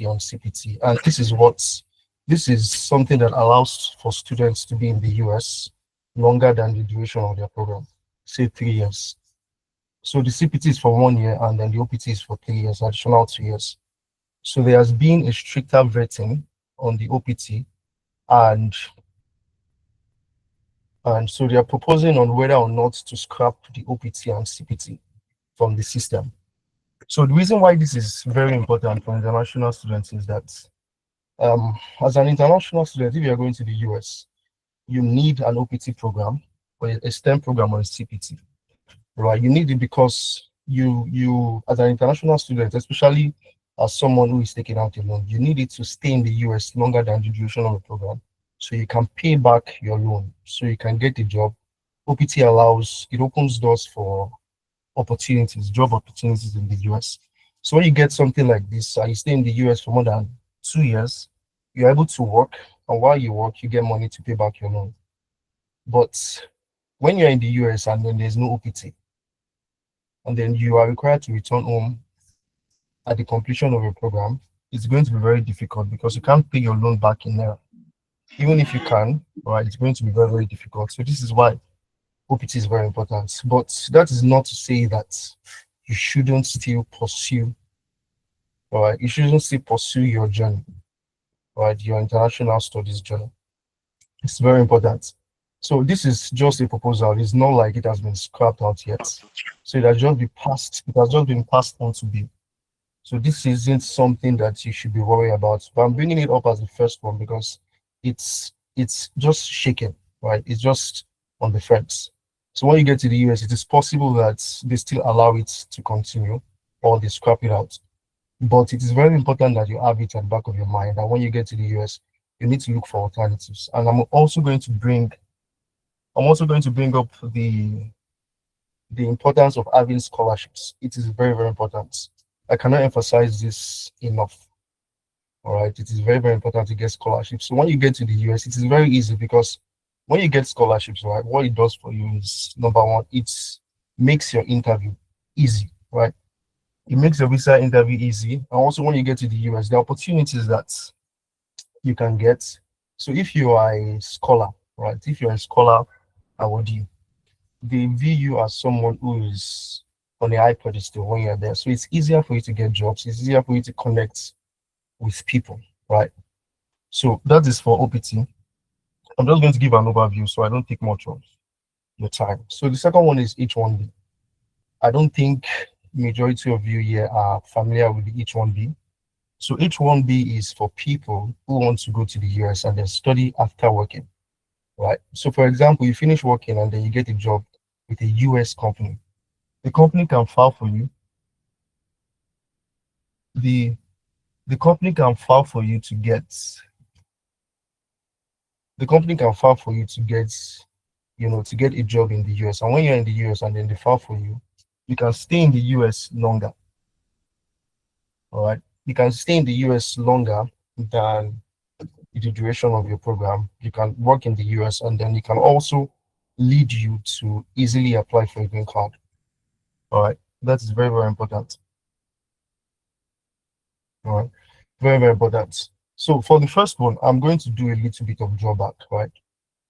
on CPT, and this is something that allows for students to be in the US longer than the duration of their program, say 3 years. So the CPT is for 1 year, and then the OPT is for 3 years, additional 2 years. So there has been a stricter vetting on the OPT, and so they are proposing on whether or not to scrap the OPT and CPT from the system. So the reason why this is very important for international students is that as an international student, if you're going to the US, you need an OPT program or a STEM program or a CPT, right? You need it because you as an international student, especially as someone who is taking out a loan, you need it to stay in the US longer than the duration of the program, so you can pay back your loan, so you can get a job. OPT allows, it opens doors for opportunities, job opportunities in the US. So when you get something like this, you stay in the US for more than 2 years, you're able to work, and while you work, you get money to pay back your loan. But when you're in the US and then there's no OPT, and then you are required to return home at the completion of your program, it's going to be very difficult because you can't pay your loan back in there. Even if you can, right, it's going to be very, very difficult. So this is why OPT is very important. But that is not to say that you shouldn't still pursue, right? You shouldn't still pursue your journey, right? Your international studies journey. It's very important. So this is just a proposal. It's not like it has been scrapped out yet. So it has just been passed. It has just been passed on to be. So this isn't something that you should be worried about. But I'm bringing it up as the first one because it's just shaken, right? It's just on the fence. So when you get to the US, it is possible that they still allow it to continue or they scrap it out. But it is very important that you have it at the back of your mind that when you get to the US, you need to look for alternatives. And I'm also going to bring up the importance of having scholarships. It is very, very important. I cannot emphasize this enough. All right, it is very, very important to get scholarships. So when you get to the US, it is very easy because when you get scholarships, right, what it does for you is number one, it makes your interview easy, right? It makes your visa interview easy. And also when you get to the US, the opportunities that you can get. So if you are a scholar, right? If you're a scholar, awardee, they view you as someone who is on a high pedestal when you're there. So it's easier for you to get jobs. It's easier for you to connect with people, right? So that is for OPT. I'm just going to give an overview so I don't take much of your time. So the second one is H1B. I don't think majority of you here are familiar with the H1B. So H1B is for people who want to go to the US and then study after working, right? So for example, you finish working and then you get a job with a US company. The company can file for you. The company can file for you to get to get a job in the US. And when you're in the US and then they file for you, you can stay in the US longer. All right. You can stay in the US longer than the duration of your program. You can work in the US and then it can also lead you to easily apply for a green card. All right. That is very, very important. All right. Very, very important. So for the first one, I'm going to do a little bit of drawback, right?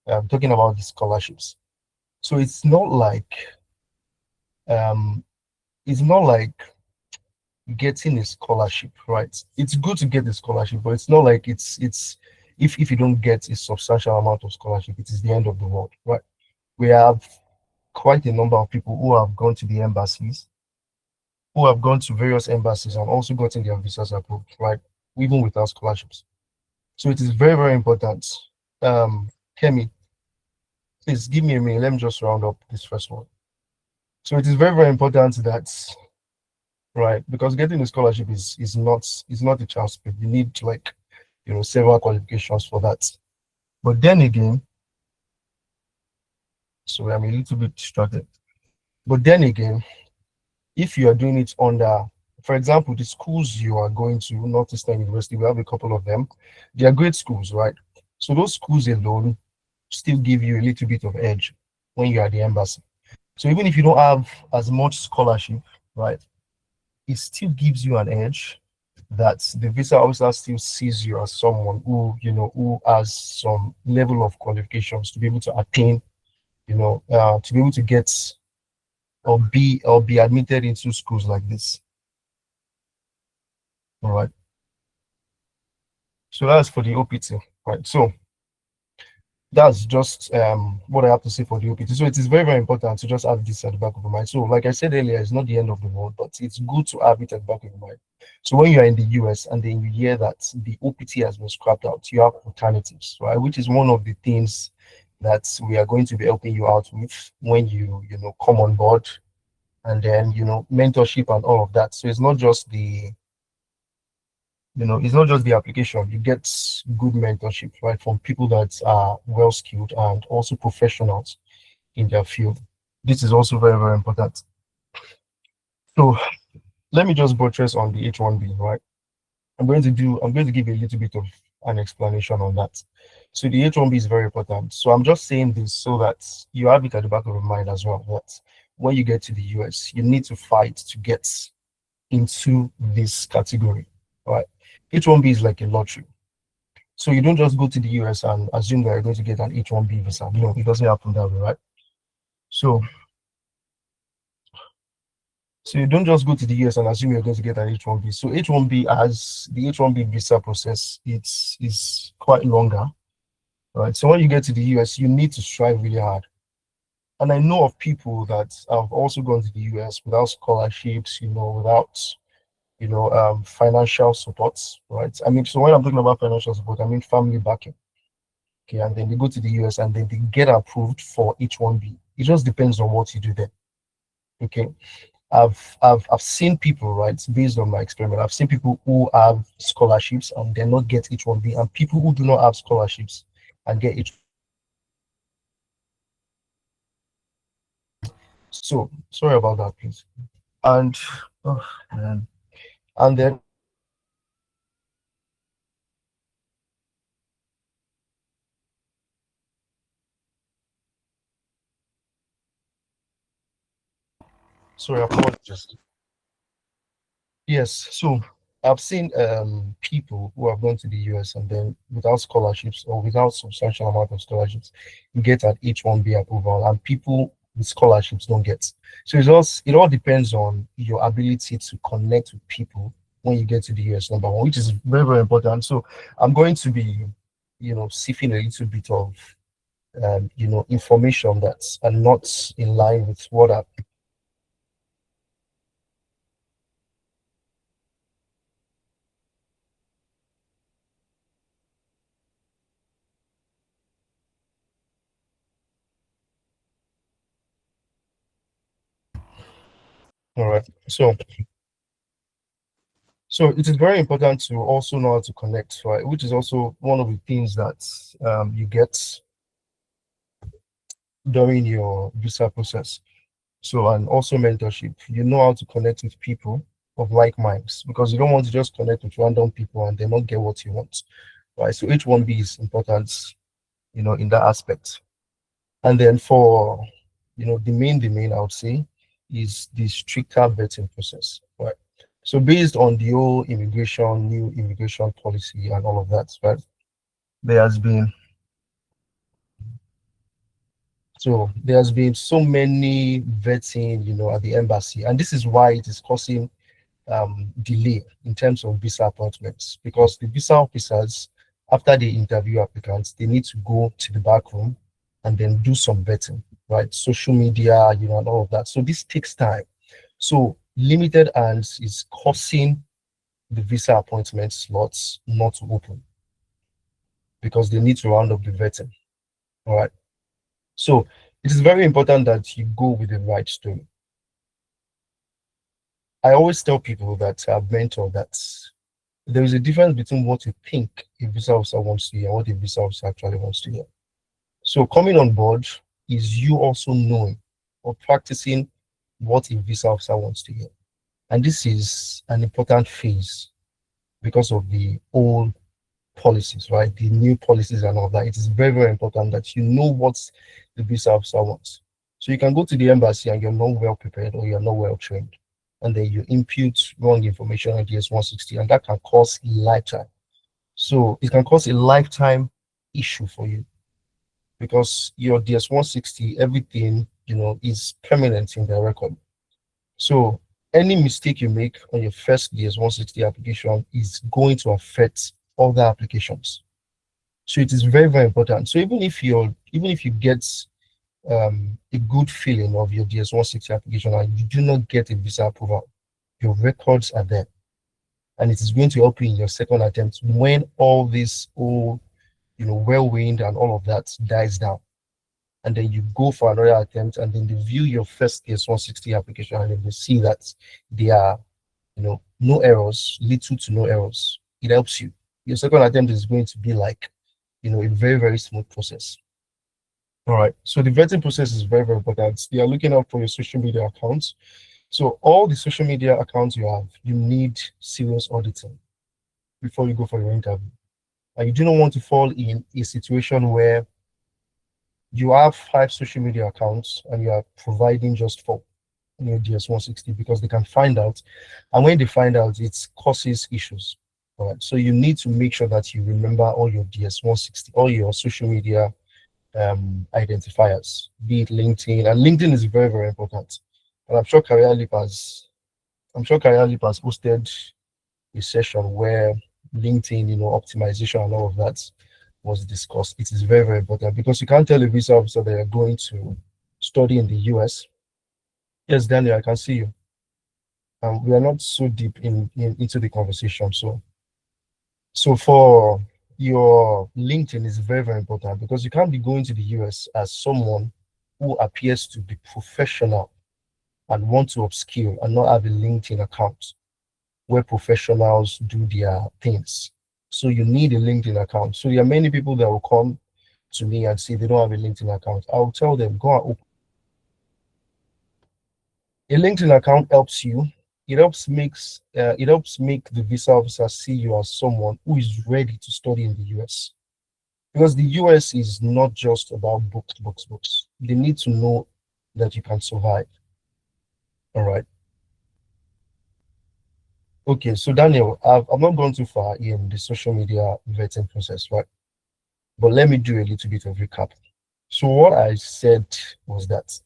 I'm talking about the scholarships. So um it's not like getting a scholarship, right? It's good to get a scholarship, but it's not like it's if you don't get a substantial amount of scholarship, it is the end of the world, right? We have quite a number of people who have gone to the embassies, who have gone to various embassies and also gotten their visas approved, right? Even without scholarships. So it is very, very important. Kemi, please give me a minute. Let me just round up this first one. So it is very, very important that, right, because getting a scholarship is not a chance, but you need like several qualifications for that. But then again, so I'm a little bit distracted. But then again, if you are doing it under, for example, the schools you are going to, Northeastern University, we have a couple of them. They are great schools, right? So those schools alone still give you a little bit of edge when you are at the embassy. So even if you don't have as much scholarship, right, it still gives you an edge that the visa officer still sees you as someone who, who has some level of qualifications to be able to attain, to be able to get or be admitted into schools like this. All right. So that's for the OPT. Right. So that's just what I have to say for the OPT. So it is very, very important to just have this at the back of your mind. So, like I said earlier, it's not the end of the world, but it's good to have it at the back of your mind. So when you're in the US and then you hear that the OPT has been scrapped out, you have alternatives, right? Which is one of the things that we are going to be helping you out with when you come on board, and then mentorship and all of that. So it's not just the application. You get good mentorship, right, from people that are well skilled and also professionals in their field. This is also very, very important. So let me just buttress on the H1B, right? I'm going to give a little bit of an explanation on that. So the H1B is very important. So I'm just saying this so that you have it at the back of your mind as well, that when you get to the US, you need to fight to get into this category, right? H1B is like a lottery. So you don't just go to the US and assume that you're going to get an H1B visa. No, it doesn't happen that way, right? So so you don't just go to the US and assume you're going to get an H1B. So H1B, as the H1B visa process, it's quite longer, right? So when you get to the US, you need to strive really hard. And I know of people that have also gone to the US without scholarships, without financial support, right? I mean, so when I'm talking about financial support, I mean family backing. Okay, and then they go to the US and then they get approved for H1B. It just depends on what you do there. Okay. I've seen people, right, based on my experiment, I've seen people who have scholarships and they're not get H1B, and people who do not have scholarships and get H. So sorry about that, please. And oh, man. And then sorry, apologies. Yes, so I've seen people who have gone to the US and then without scholarships or without substantial amount of scholarships get an H1B approval, and people with scholarships don't get. So it all depends on your ability to connect with people when you get to the US, number one, which is very, very important. So I'm going to be, sifting a little bit of information that's and not in line with what I. All right. So it is very important to also know how to connect, right? Which is also one of the things that you get during your visa process. So, and also mentorship. You know how to connect with people of like minds, because you don't want to just connect with random people and they not get what you want, right? So H1B is important, in that aspect. And then for, the main I would say is the stricter vetting process, right? So based on the whole new immigration policy and all of that, right? There has been there has been so many vetting, at the embassy, and this is why it is causing delay in terms of visa appointments, because the visa officers, after they interview applicants, they need to go to the back room and then do some vetting, right? Social media, and all of that. So this takes time. So limited hands is causing the visa appointment slots not to open because they need to round up the vetting. All right. So it is very important that you go with the right story. I always tell people that I've mentored that there is a difference between what you think a visa officer wants to hear and what a visa officer actually wants to hear. So coming on board is you also knowing or practicing what a visa officer wants to hear. And this is an important phase because of the old policies, right? The new policies and all that. It is very, very important that you know what the visa officer wants. So you can go to the embassy and you're not well prepared or you're not well trained. and then you impute wrong information on DS-160, and that can cause a lifetime. So it can cause a lifetime issue for you because your DS-160, everything, is permanent in their record. So any mistake you make on your first DS-160 application is going to affect other applications. So it is very, very important. So even if you get a good feeling of your DS-160 application and you do not get a visa approval, your records are there. And it is going to help you in your second attempt when all this old, whirlwind and all of that dies down. And then you go for another attempt, and then they view your first DS-160 application, and then they see that there are, no errors, little to no errors. It helps you. Your second attempt is going to be like, a very, very smooth process. All right. So the vetting process is very, very important. They are looking out for your social media accounts. So all the social media accounts you have, you need serious auditing before you go for your interview. And you do not want to fall in a situation where you have 5 social media accounts and you are providing just 4 on your DS-160 because they can find out. And when they find out, it causes issues. All right. So you need to make sure that you remember all your DS-160, all your social media identifiers, be it LinkedIn. And LinkedIn is very, very important. And I'm sure Career Leap has hosted a session where LinkedIn, optimization and all of that was discussed. It is very, very important because you can't tell a visa officer that you're going to study in the US. Yes, Daniel, I can see you. We are not so deep into the conversation. So for your LinkedIn is very, very important because you can't be going to the US as someone who appears to be professional and want to upskill and not have a LinkedIn account where professionals do their things. So you need a LinkedIn account. So there are many people that will come to me and say they don't have a LinkedIn account. I'll tell them, go and open. A LinkedIn account helps you. It helps make the visa officer see you as someone who is ready to study in the US. Because the US is not just about books. They need to know that you can survive. All right. Okay, so Daniel, I've not gone too far in the social media vetting process, right? But let me do a little bit of recap. So what I said was that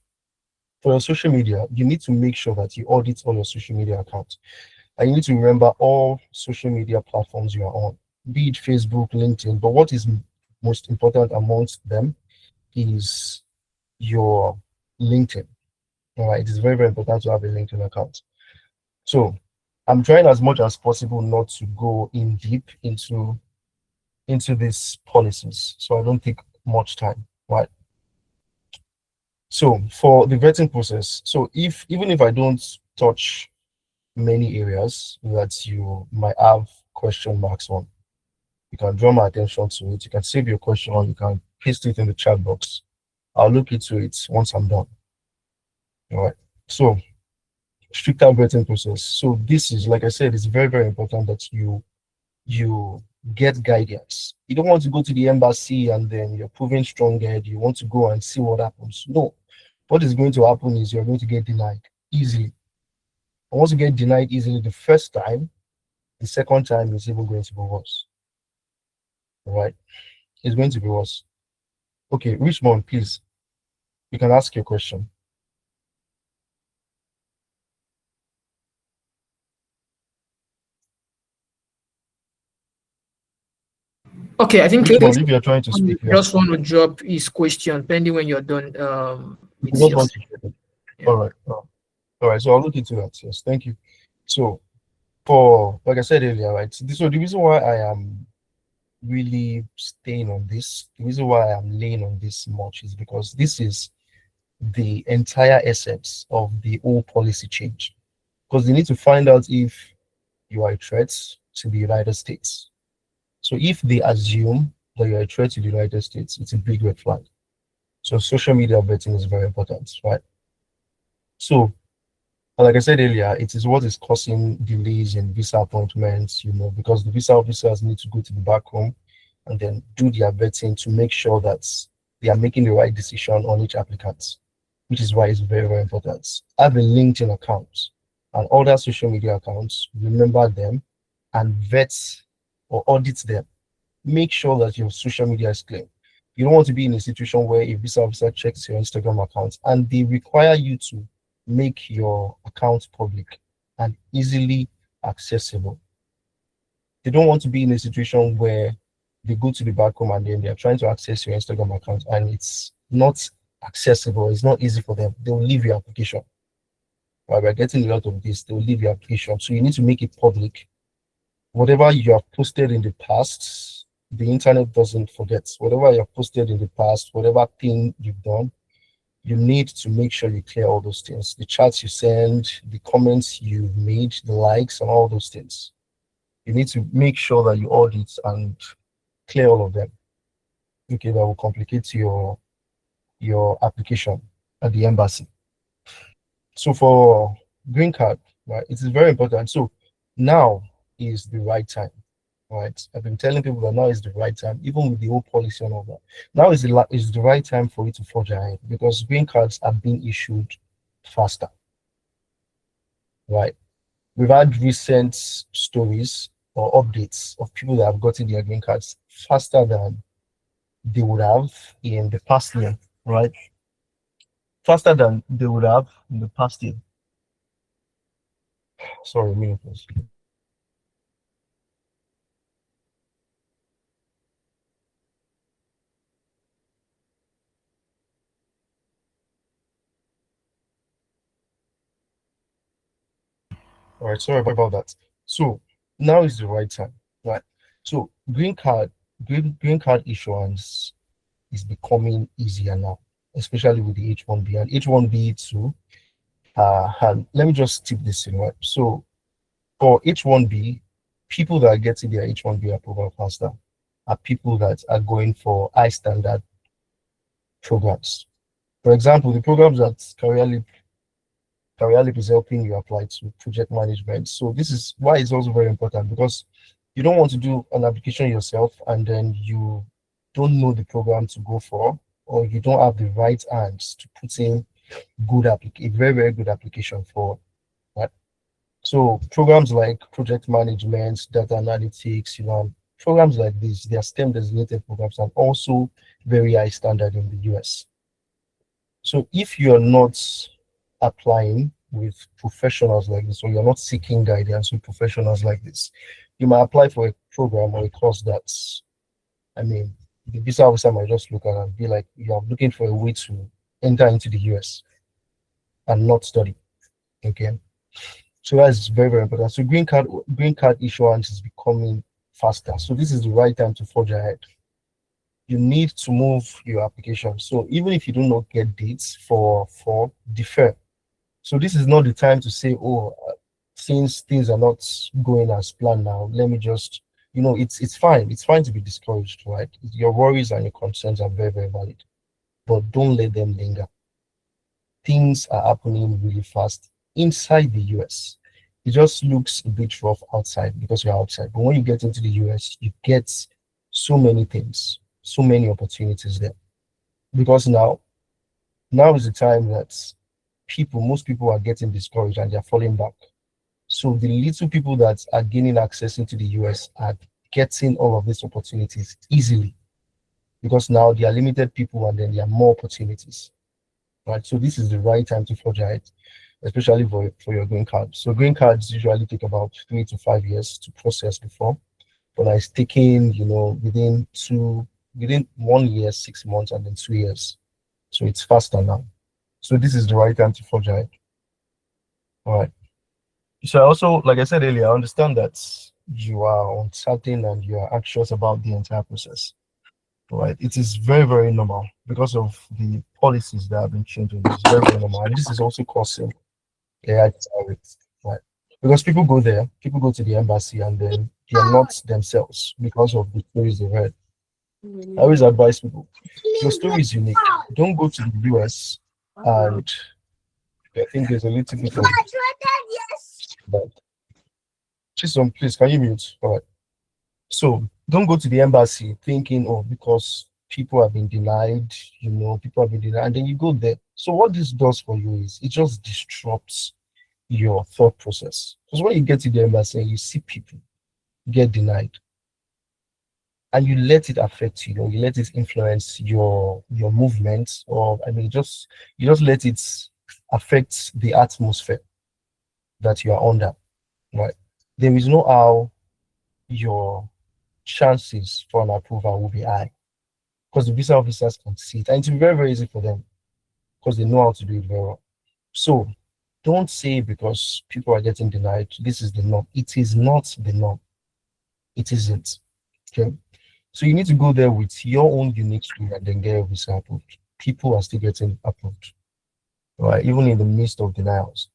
for your social media, you need to make sure that you audit all your social media accounts. And you need to remember all social media platforms you are on, be it Facebook, LinkedIn. But what is most important amongst them is your LinkedIn. All right, it is very, very important to have a LinkedIn account. So I'm trying as much as possible not to go in deep into these policies, so I don't take much time, right? So for the vetting process, so even if I don't touch many areas that you might have question marks on, you can draw my attention to it. You can save your question, or you can paste it in the chat box. I'll look into it once I'm done. All right. So stricter vetting process. So this is, like I said, it's very, very important that you get guidance. You don't want to go to the embassy and then you're proving strong-headed. You want to go and see what happens. No. What is going to happen is you're going to get denied easily. And once you get denied easily the first time, the second time is even going to be worse. All right? It's going to be worse. Okay, Richmond, please. You can ask your question. Okay, I think Richmond, if you're trying to speak, just want to drop his question pending when you're done with you want to yeah. All right. All right. So I'll look into that. Yes. Thank you. So for, like I said earlier, right? So the reason why I am really staying on this, the reason why I'm laying on this much is because this is the entire essence of the whole policy change. Because they need to find out if you are a threat to the United States. So if they assume that you're a threat to the United States, it's a big red flag. So social media vetting is very important, right? So, like I said earlier, it is what is causing delays in visa appointments, because the visa officers need to go to the back home and then do their vetting to make sure that they are making the right decision on each applicant, which is why it's very, very important. Have a LinkedIn account. and other social media accounts, remember them and vet or audit them. Make sure that your social media is clean. You don't want to be in a situation where a visa officer checks your Instagram account and they require you to make your account public and easily accessible. They don't want to be in a situation where they go to the back home and then they're trying to access your Instagram account and it's not accessible, it's not easy for them. They'll leave your application. Right, we're getting a lot of this, they'll leave your application. So you need to make it public. Whatever you have posted in the past, the internet doesn't forget. Whatever you have posted in the past, whatever thing you've done, you need to make sure you clear all those things. The chats you send, the comments you made, the likes, and all those things. You need to make sure that you audit and clear all of them. Okay, that will complicate your application at the embassy. So for green card, right, it is very important. So now is the right time, right? I've been telling people that now is the right time, even with the old policy and all that. Now is the right time for you to forge ahead because green cards are being issued faster, right? We've had recent stories or updates of people that have gotten their green cards faster than they would have in the past year, right? Faster than they would have in the past year. Sorry, a minute, please. All right, sorry about that. So now is the right time, right? So green card issuance is becoming easier now, especially with the H1B and H1B too. And let me just tip this in, right? So for H1B, people that are getting their H1B approval faster are people that are going for high standard programs. For example, the programs that Career Leap is helping you apply to project management. So this is why it's also very important because you don't want to do an application yourself and then you don't know the program to go for, or you don't have the right hands to put in a very, very good application for, right? So programs like project management, data analytics, programs like this, they are STEM designated programs and also very high standard in the US. So if you're not applying with professionals like this, or you're not seeking guidance with professionals like this, you might apply for a program or a course that's, I mean, the visa officer might just look at it and be like, you're looking for a way to enter into the US and not study. Okay. So that's very, very important. So green card issuance is becoming faster. So this is the right time to forge ahead. You need to move your application. So even if you do not get dates for defer. So this is not the time to say, oh, since things are not going as planned now, let me just, it's fine. It's fine to be discouraged, right? Your worries and your concerns are very, very valid, but don't let them linger. Things are happening really fast inside the US. It just looks a bit rough outside because you're outside. But when you get into the US, you get so many things, so many opportunities there. Because now is the time that most people are getting discouraged and they're falling back. So the little people that are gaining access into the US are getting all of these opportunities easily because now there are limited people and then there are more opportunities. Right. So this is the right time to forge ahead, especially for your green card. So green cards usually take about 3 to 5 years to process before, but it's taking, within 1 year, 6 months, and then 2 years. So it's faster now. So this is the right time to forge ahead. All right. So also, like I said earlier, I understand that you are uncertain and you are anxious about the entire process. Right, it is very, very normal because of the policies that have been changing. It's very, very normal, and this is also causing AI tariffs, right? Because people go to the embassy, and then they are not themselves because of the stories they read. I always advise people: your story is unique. Don't go to the US, and I think there's a little bit of that. Chisom, please, can you mute? All right. So don't go to the embassy thinking, oh, because people have been denied, and then you go there. So what this does for you is it just disrupts your thought process. Because when you get to the embassy and you see people get denied, and you let it affect you, you let it influence your movements, or I mean, you just let it affect the atmosphere that you are under, right? There is no how your chances for an approval will be high, because the visa officers can see it, and it's very, very easy for them because they know how to do it very well. So don't say because people are getting denied, this is the norm. It is not the norm. It isn't. Okay. So you need to go there with your own unique story and then get your visa approved. People are still getting approved, right? Even in the midst of denials.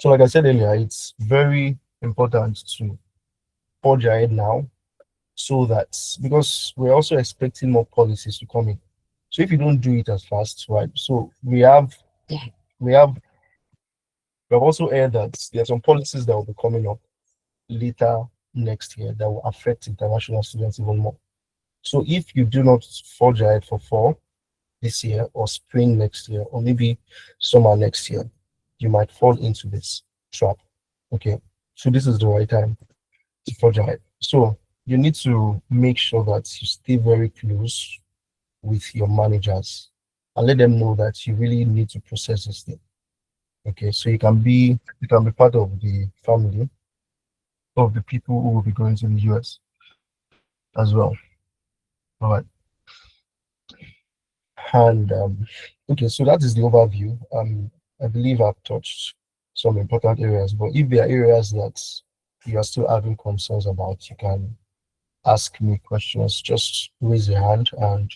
So like I said earlier, it's very important to forge ahead now, so that, because we're also expecting more policies to come in. So if you don't do it as fast, right? So we have also heard that there are some policies that will be coming up later next year that will affect international students even more. So if you do not forge ahead for fall this year, or spring next year, or maybe summer next year, you might fall into this trap. Okay. So this is the right time to forge ahead. So you need to make sure that you stay very close with your managers and let them know that you really need to process this thing. Okay, so you can be part of the family of the people who will be going to the US as well. All right. And okay, so that is the overview. I believe I've touched some important areas, but if there are areas that you are still having concerns about, you can ask me questions. Just raise your hand and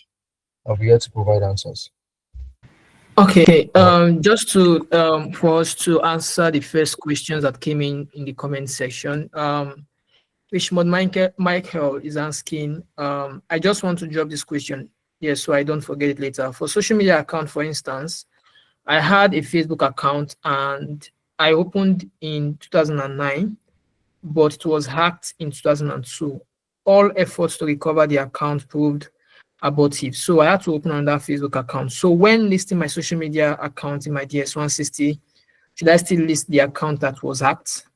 I'll be here to provide answers. Okay, just to for us to answer the first questions that came in the comment section. Richmond Michael is asking, I just want to drop this question, yes, so I don't forget it later. For social media account, for instance, I had a Facebook account and I opened in 2009, but it was hacked in 2002. All efforts to recover the account proved abortive. So I had to open another Facebook account. So when listing my social media account in my DS160, should I still list the account that was hacked?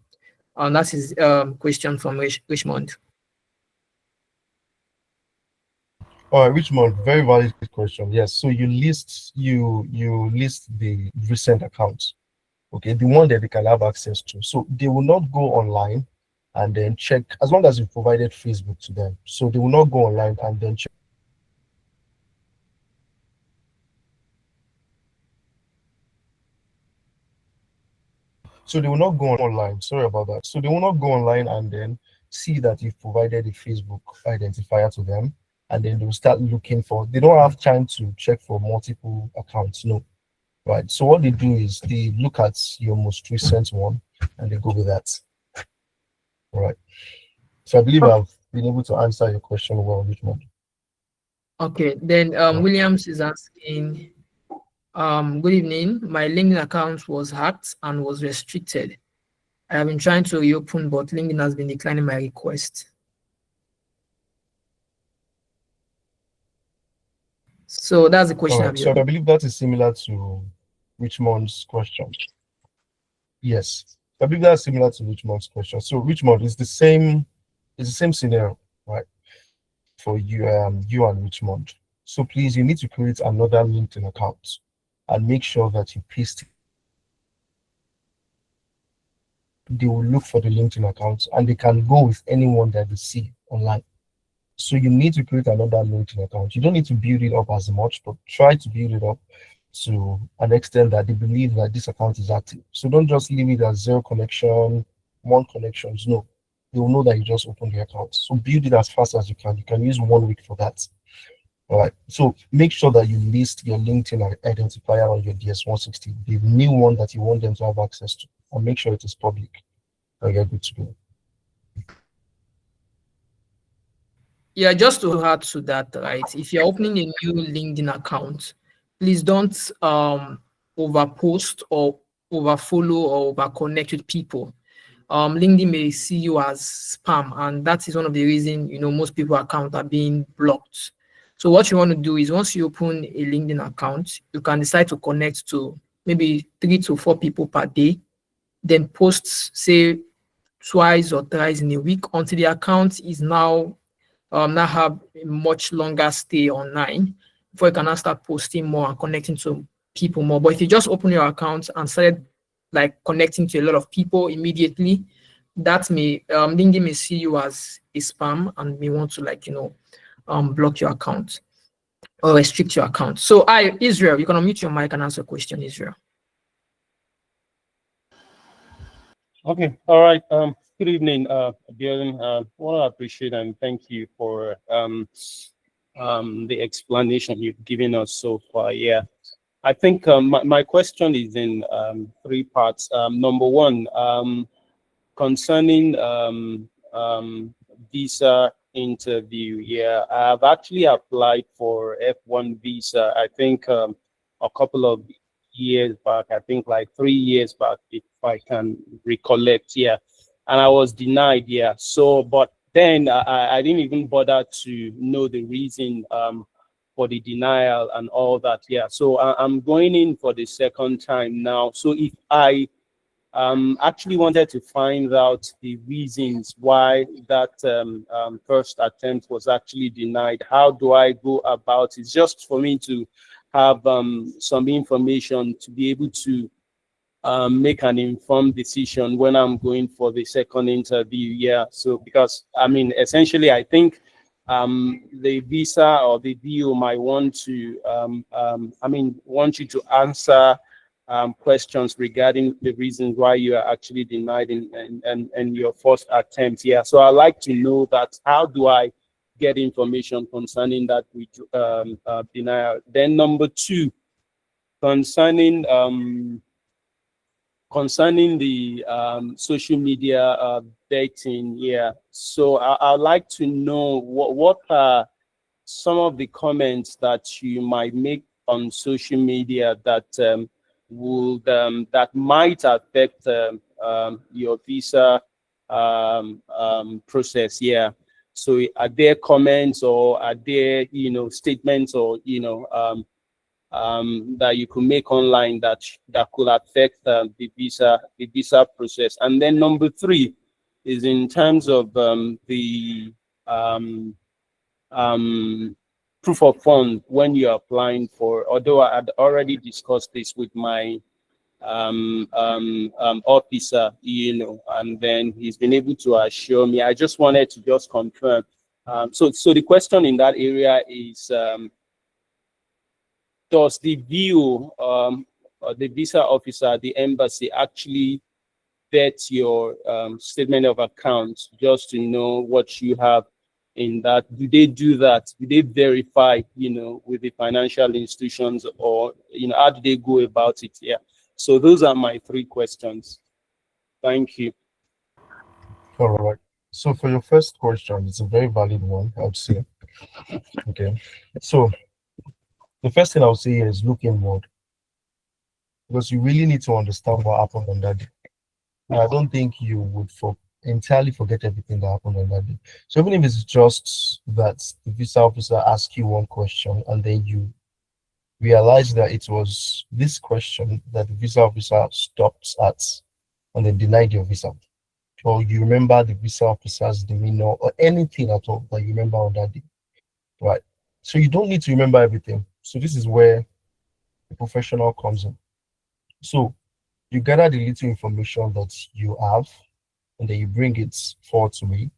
And that is question from Richmond. All right, Richmond, very valid question. Yes, so you list the recent accounts, okay, the one that they can have access to. So they will not go online and then check, as long as you provided Facebook to them. So they will not go online and then check. So they will not go online. Sorry about that. So they will not go online and then see that you've provided a Facebook identifier to them, and then they'll start looking for. They don't have time to check for multiple accounts. No, right? So what they do is they look at your most recent one and they go with that. All right. So I believe I've been able to answer your question well, Richmond. Okay, then Williams is asking, good evening. My LinkedIn account was hacked and was restricted. I have been trying to reopen, but LinkedIn has been declining my request. So that's the question. All right. So I believe that is similar to Richmond's question. Yes, I believe that's similar to Richmond's question. So Richmond is the same scenario, right? For you and Richmond. So please, you need to create another LinkedIn account and make sure that you paste it. They will look for the LinkedIn account and they can go with anyone that they see online. So you need to create another LinkedIn account. You don't need to build it up as much, but try to build it up to an extent that they believe that this account is active. So don't just leave it as 0 connection, 1 connections. No, they will know that you just opened the account. So build it as fast as you can. You can use 1 week for that. All right. So make sure that you list your LinkedIn identifier on your DS160, the new one that you want them to have access to, and make sure it is public. And you're good to go. Yeah, just to add to that, right? If you're opening a new LinkedIn account, please don't overpost or overfollow or overconnect with people. LinkedIn may see you as spam, and that is one of the reasons most people's accounts are being blocked. So what you want to do is, once you open a LinkedIn account, you can decide to connect to maybe 3 to 4 people per day, then posts, say, twice or thrice in a week until the account is now have a much longer stay online before you can now start posting more and connecting to people more. But if you just open your account and started like connecting to a lot of people immediately, that may LinkedIn may see you as a spam and may want to block your account or restrict your account. So Israel, you can unmute your mic and answer a question, Israel. Okay, all right. Good evening, Bjorn. I want to appreciate and thank you for the explanation you've given us so far. Yeah, I think my question is in three parts. Number one, concerning visa interview. Yeah, I've actually applied for F1 visa. I think a couple of years back, I think like 3 years back, if I can recollect. Yeah, and I was denied. Yeah, so but then I didn't even bother to know the reason for the denial and all that. Yeah, so I'm going in for the second time now. So if I actually wanted to find out the reasons why that first attempt was actually denied, how do I go about it? Just for me to have some information to be able to make an informed decision when I'm going for the second interview. Yeah, so because I mean, essentially, I think the visa or the DO might want to, want you to answer questions regarding the reasons why you are actually denied in your first attempt. Yeah, so I like to know that. How do I get information concerning that denial? Then number two, concerning the social media dating. Yeah, so I'd like to know what are some of the comments that you might make on social media that that might affect your visa process. Yeah, so are there comments or are there statements or that you could make online that could affect the visa process? And then number three is in terms of the proof of fund when you're applying for. Although I had already discussed this with my officer, and then he's been able to assure me. I just wanted to just confirm. So the question in that area is, does the VO, or the visa officer, the embassy, actually vet your statement of account just to know what you have in that? Do they do that? Do they verify, with the financial institutions, or how do they go about it? Yeah. So those are my three questions. Thank you. All right. So for your first question, it's a very valid one, I would say. Okay. So the first thing I would say is look inward, because you really need to understand what happened on that day. And I don't think you would entirely forget everything that happened on that day. So even if it's just that the visa officer asks you one question and then you realize that it was this question that the visa officer stopped at and then denied your visa, or you remember the visa officer's demeanor or anything at all that you remember on that day, right? So you don't need to remember everything. So this is where the professional comes in. So you gather the little information that you have, and then you bring it forward to me.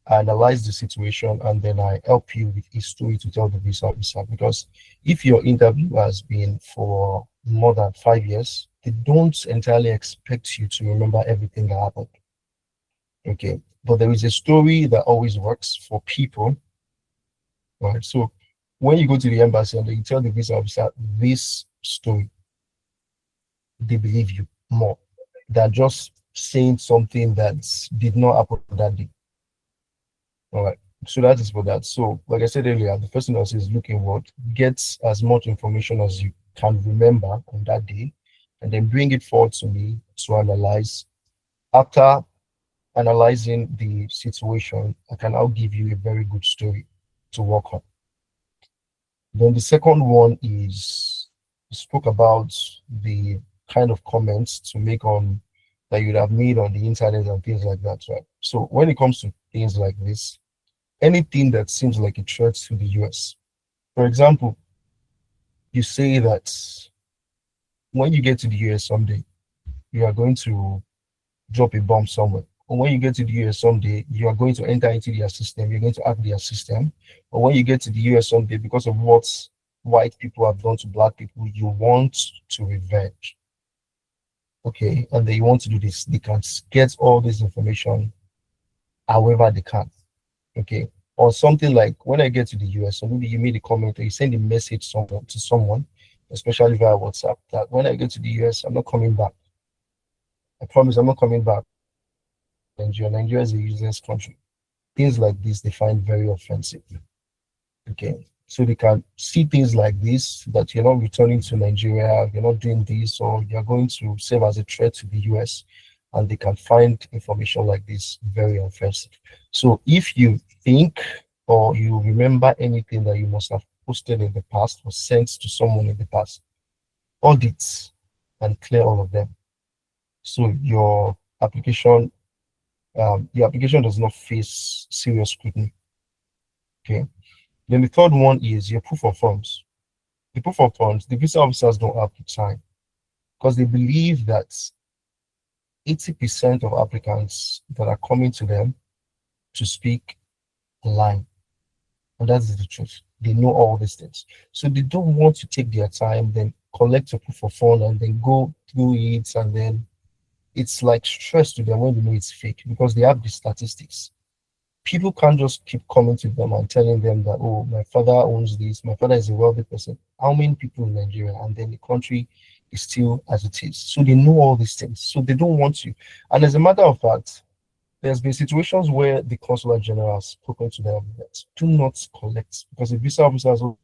I analyze the situation, and then I help you with a story to tell the visa officer. Because if your interview has been for more than 5 years, they don't entirely expect you to remember everything that happened. Okay, but there is a story that always works for people, right? So when you go to the embassy and you tell the visa officer this story, they believe you more than just saying something that did not happen that day. All right. So that is for that. So, like I said earlier, the first thing I say is look inward, get as much information as you can remember on that day, and then bring it forward to me to analyze. After analyzing the situation, I can now give you a very good story to work on. Then the second one is, we spoke about the kind of comments to make on that you'd have made on the internet and things like that, right? So when it comes to things like this, anything that seems like a threat to the US, for example, you say that when you get to the US someday, you are going to drop a bomb somewhere. Or when you get to the US someday, you are going to enter into their system, you're going to hack their system. Or when you get to the US someday, because of what white people have done to black people, you want to revenge. Okay, and they want to do this. They can get all this information however they can. Okay. Or something like when I get to the US, so maybe you made a comment or you send a message to someone, especially via WhatsApp, that when I get to the US, I'm not coming back. I promise I'm not coming back. Nigeria is a useless country. Things like this they find very offensive. Okay. So they can see things like this, that you're not returning to Nigeria, you're not doing this, or you're going to serve as a threat to the US, and they can find information like this very offensive. So if you think or you remember anything that you must have posted in the past or sent to someone in the past, audit and clear all of them. So your application does not face serious scrutiny. Okay. Then the third one is your proof of funds. The proof of funds, the visa officers don't have the time because they believe that 80% of applicants that are coming to them to speak line. And that's the truth. They know all these things. So they don't want to take their time, then collect a proof of fund and then go through it. And then it's like stress to them when they know it's fake because they have the statistics. People can't just keep coming to them and telling them that, oh, my father owns this, my father is a wealthy person. How many people in Nigeria? And then the country is still as it is. So they know all these things. So they don't want to. And as a matter of fact, there's been situations where the consular general has spoken to them that do not collect because the visa officers will.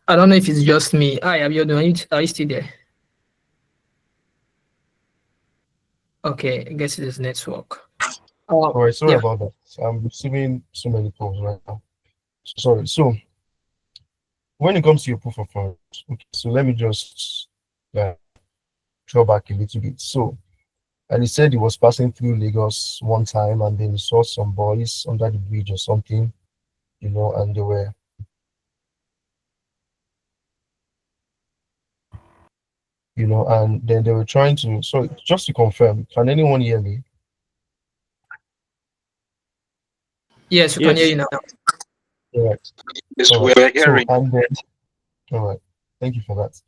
I don't know if it's just me. Hi, Abiodun, are you still there? Okay, I guess it is network. All right, sorry yeah. about that. I'm receiving so many calls right now. Sorry. So when it comes to your proof of funds, okay, so let me just draw back a little bit. So, and he said he was passing through Lagos one time and then he saw some boys under the bridge or something, and they were and then they were trying to, so just to confirm, can anyone hear me? Yes, we can hear you now. All right. Yes, All right. we're hearing. So, and then, all right, thank you for that.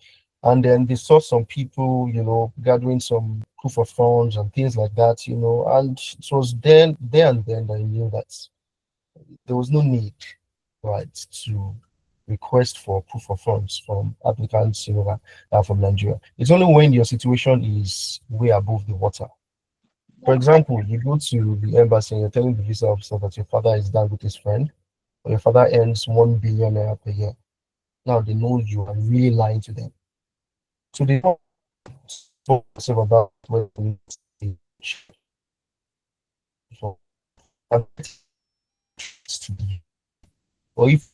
And then they saw some people, gathering some proof of funds and things like that, and it was there and then that I knew that there was no need, right, to request for proof of funds from applicants, that are from Nigeria. It's only when your situation is way above the water. For example, you go to the embassy and you're telling the visa officer that your father is down with his friend, or your father earns 1 billion naira per year. Now they know you are really lying to them. So they don't talk about what or if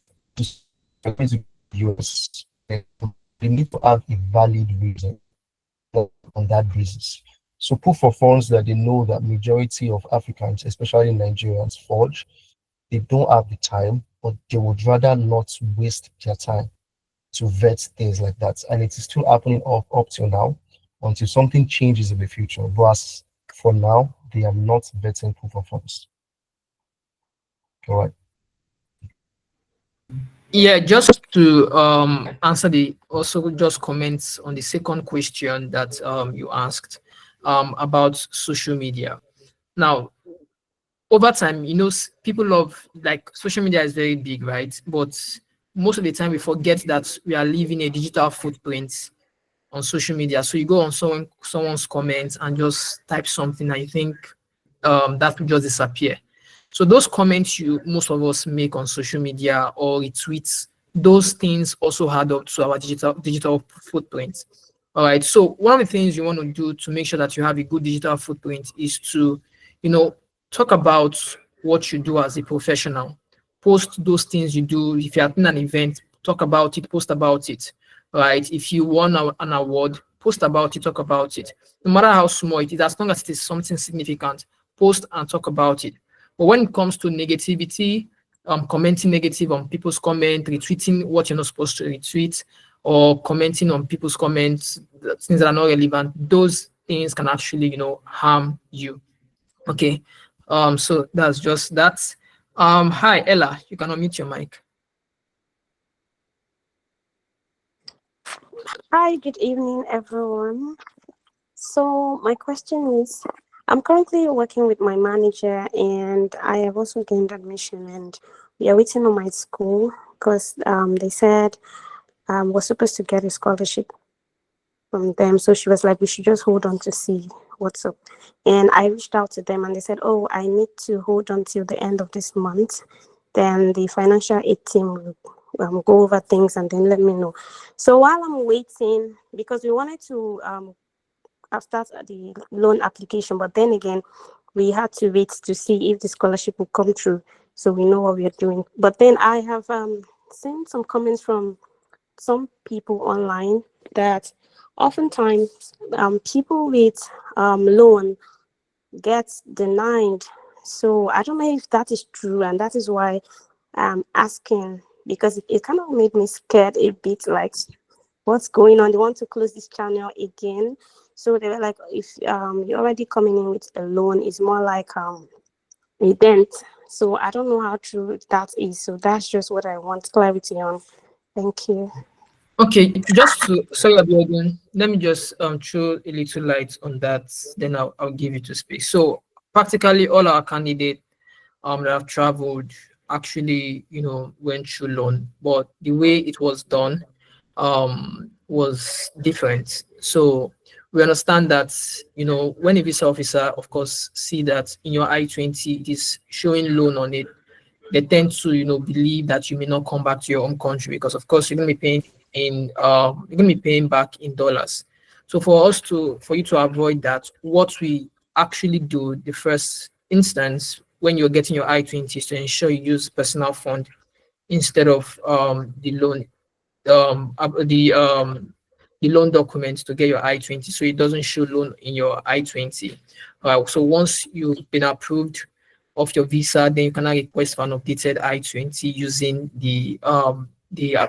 you're going to the US, they need to have a valid reason on that basis. So proof of funds that they know that majority of Africans, especially Nigerians, forge, they don't have the time, but they would rather not waste their time to vet things like that. And it is still happening up till now until something changes in the future. But as for now, they are not vetting proof of funds. All right. Yeah, just to answer also just comments on the second question that you asked about social media. Now, over time, people love, like, social media is very big, right? But most of the time we forget that we are leaving a digital footprint on social media. So you go on someone's comments and just type something and you think that will just disappear. So those comments most of us make on social media or retweets those things also add up to our digital footprint. All right. So one of the things you want to do to make sure that you have a good digital footprint is to, talk about what you do as a professional. Post those things you do. If you're attending an event, talk about it, post about it. All right. If you won an award, post about it, talk about it. No matter how small it is, as long as it is something significant, post and talk about it. But when it comes to negativity, commenting negative on people's comment, retweeting what you're not supposed to retweet, or commenting on people's comments, things that are not relevant, those things can actually, harm you. Okay. So that's just that. Hi, Ella, you can unmute your mic. Hi, good evening, everyone. So my question is, I'm currently working with my manager, and I have also gained admission, and we are waiting on my school because they said we're supposed to get a scholarship from them. So she was like, we should just hold on to see what's up. And I reached out to them, and they said, oh, I need to hold on till the end of this month. Then the financial aid team will go over things and then let me know. So while I'm waiting, because we wanted to start the loan application, but then again, we had to wait to see if the scholarship will come through, so we know what we are doing. But then I have seen some comments from some people online that oftentimes people with loan gets denied. So I don't know if that is true, and that is why I'm asking, because it kind of made me scared a bit, like what's going on. They want to close this channel again. So they were like, if you're already coming in with a loan, it's more like a dent. So I don't know how true that is. So that's just what I want clarity on. Thank you. Okay, just to sorry, Abiodun, let me just throw a little light on that. Then I'll give you to speak. So practically all our candidates that have traveled actually went through loan, but the way it was done was different. So we understand that when a visa officer, of course, see that in your I-20 it is showing loan on it, they tend to believe that you may not come back to your home country, because of course you're going to be paying back in dollars. So for you to avoid that, what we actually do the first instance when you're getting your I-20 is to ensure you use personal fund instead of the loan the loan documents to get your I-20, so it doesn't show loan in your I-20. So once you've been approved of your visa, then you can now request for an updated I-20 using the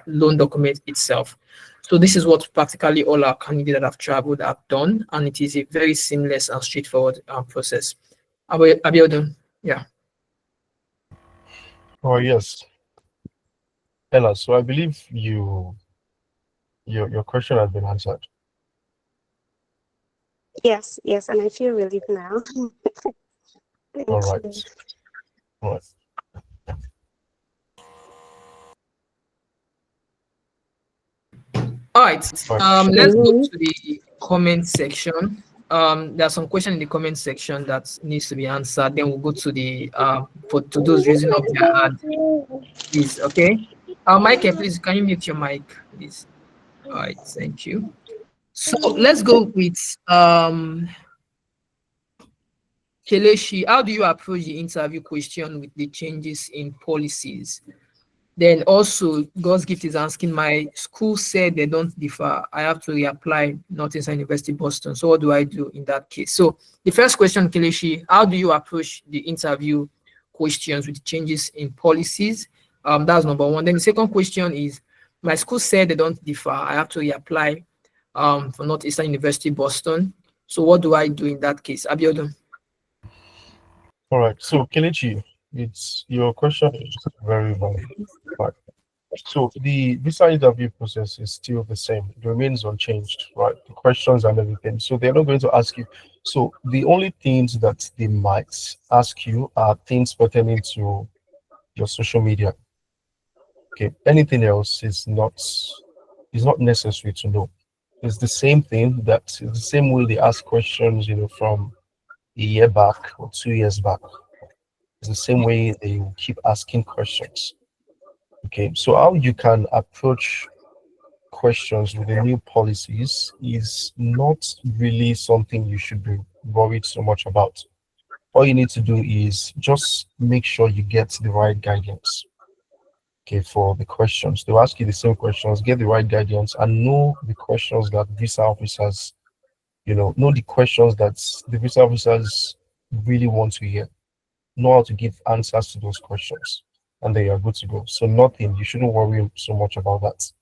loan document itself. So this is what practically all our candidates that have traveled have done, and it is a very seamless and straightforward process. Abiodun, yeah. Oh yes, Ella. So I believe your question has been answered. Yes, and I feel relieved now. All right. All right. All right. Right. Let's go to the comment section. There are some questions in the comment section that needs to be answered. Then we'll go to the to those raising up their hand. Please, okay. Michael, please, can you mute your mic, please? All right, thank you. So let's go with Kelechi. How do you approach the interview question with the changes in policies? Then also, God's Gift is asking, my school said they don't differ. I have to reapply, not inside University Boston. So what do I do in that case? So the first question, Kelechi, how do you approach the interview questions with changes in policies? That's number one. Then the second question is, my school said they don't differ. I have to reapply for Northeastern University Boston. So what do I do in that case? Abiodun. All right. So Kelechi, your question is very valid. Right. So the visa interview process is still the same. It remains unchanged, right? The questions and everything. So they're not going to ask you. So the only things that they might ask you are things pertaining to your social media. Okay. Anything else is not necessary to know. It's the same thing. It's the same way they ask questions, from a year back or 2 years back. It's the same way they will keep asking questions. Okay, so how you can approach questions with the new policies is not really something you should be worried so much about. All you need to do is just make sure you get the right guidance. Okay, for the questions, they'll ask you the same questions, get the right guidance, and know the questions that visa officers, know the questions that the visa officers really want to hear. Know how to give answers to those questions, and then you're good to go. So nothing, you shouldn't worry so much about that.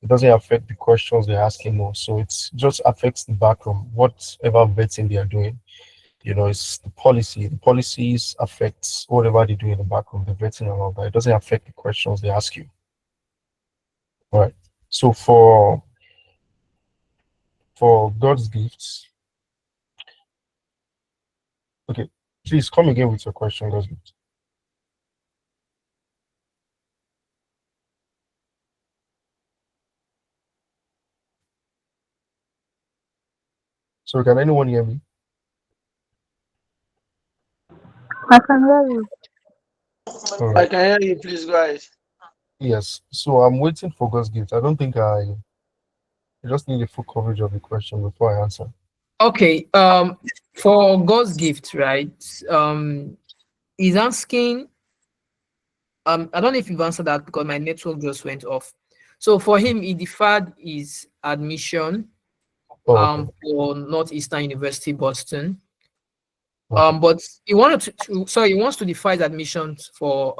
It doesn't affect the questions they're asking, no. So it just affects the background, whatever vetting they are doing. It's the policy. The policies affects whatever they do in the background, the vetting and all that. It doesn't affect the questions they ask you. All right. So for God's gifts, okay, please come again with your question, God's gift. So can anyone hear me? I can hear you. All I right. can hear you, please, guys. Yes. So I'm waiting for God's gift. I don't think I just need a full coverage of the question before I answer. Okay. For God's gift, right? He's asking. I don't know if you've answered that because my network just went off. So for him, he deferred his admission Oh, okay. for Northeastern University, Boston. Okay. But he wanted he wants to defer his admissions for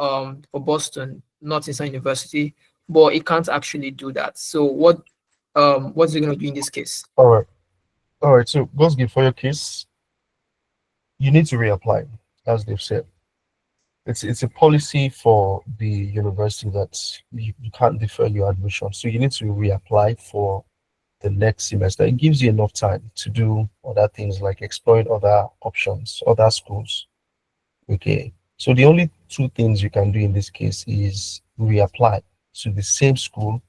Boston, Northeastern University, but he can't actually do that. So what's he gonna do in this case? All right. All right. So God's gift, for your case, you need to reapply, as they've said. It's a policy for the university that you can't defer your admission. So you need to reapply for the next semester. It gives you enough time to do other things like exploring other options, other schools. Okay. So the only two things you can do in this case is reapply to the same school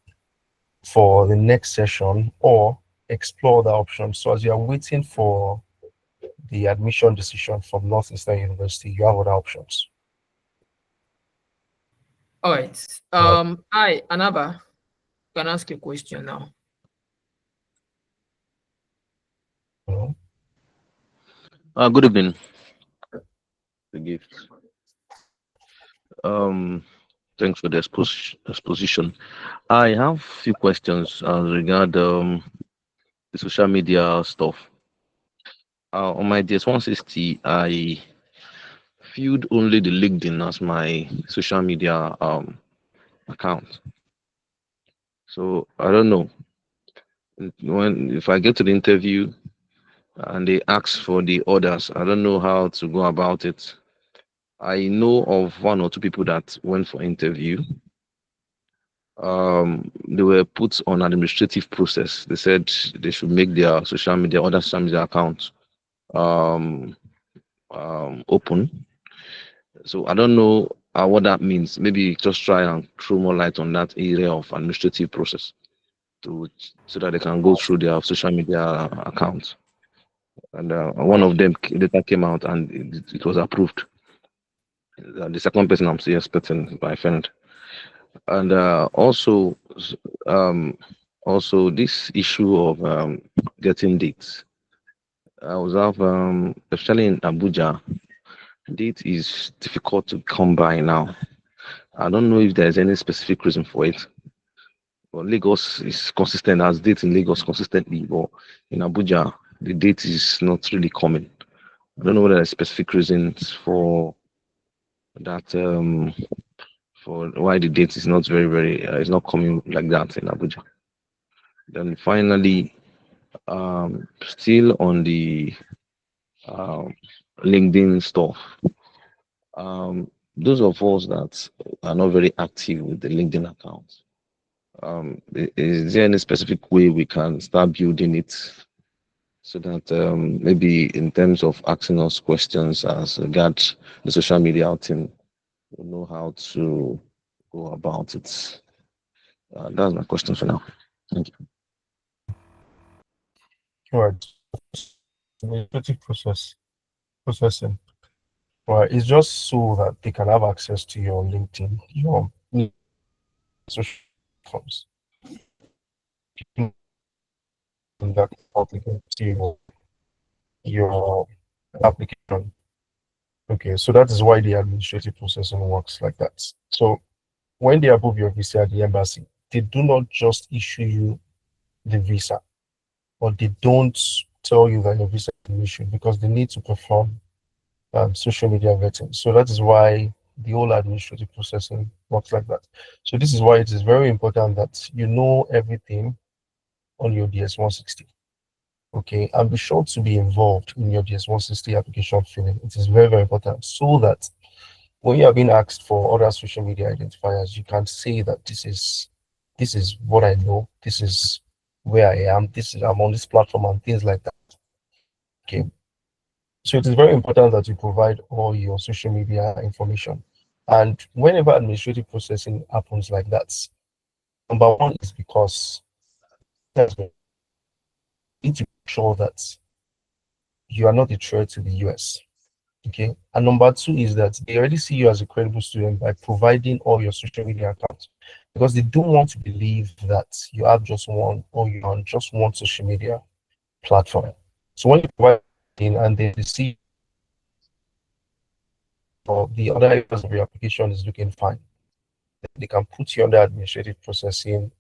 for the next session or explore the options. So as you are waiting for the admission decision from Northeastern University, you have other options. All right. Hi, Anaba. Can ask you a question now. You Good evening. The gift. Thanks for the exposition. I have a few questions regard the social media stuff. On my DS160, I viewed only the LinkedIn as my social media account. So I don't know if I get to the interview and they ask for the others, I don't know how to go about it. I know of one or two people that went for interview. They were put on administrative process. They said they should make their other social media accounts open. So I don't know what that means. Maybe just try and throw more light on that area of administrative process so that they can go through their social media accounts. And one of them later came out and it was approved. The second person I'm still expecting is my friend. And also this issue of getting dates. I was especially in Abuja, date is difficult to come by now. I don't know if there's any specific reason for it. But Lagos is consistent, as date in Lagos consistently, but in Abuja, the date is not really coming. I don't know whether there's specific reasons for that, for why the date is not it's not coming like that in Abuja. Then finally, still on the LinkedIn stuff, those of us that are not very active with the LinkedIn account, is there any specific way we can start building it so that maybe in terms of asking us questions as regards the social media outing, we know how to go about it? That's my question for now. Thank you. All right. Administrative processing. Right. It's just so that they can have access to your LinkedIn, your social platforms. In that applicant see your application. Okay, so that is why the administrative processing works like that. So when they approve your visa at the embassy, they do not just issue you the visa, or they don't tell you that your visa is issued because they need to perform social media vetting. So that is why the whole administrative processing works like that. So this is why it is very important that you know everything on your DS-160. Okay, and be sure to be involved in your DS-160 application filling. It is very, very important so that when you are being asked for other social media identifiers, you can say that this is what I know, this is where I am, this is I'm on this platform and things like that. Okay. So it is very important that you provide all your social media information. And whenever administrative processing happens like that, number one is because you need to make sure that you are not a threat to the US. Okay. And number two is that they already see you as a credible student by providing all your social media accounts, because they don't want to believe that you have just one, or you're on just one social media platform. So when you provide in and they see or the other areas of your application is looking fine, they can put you under administrative processing,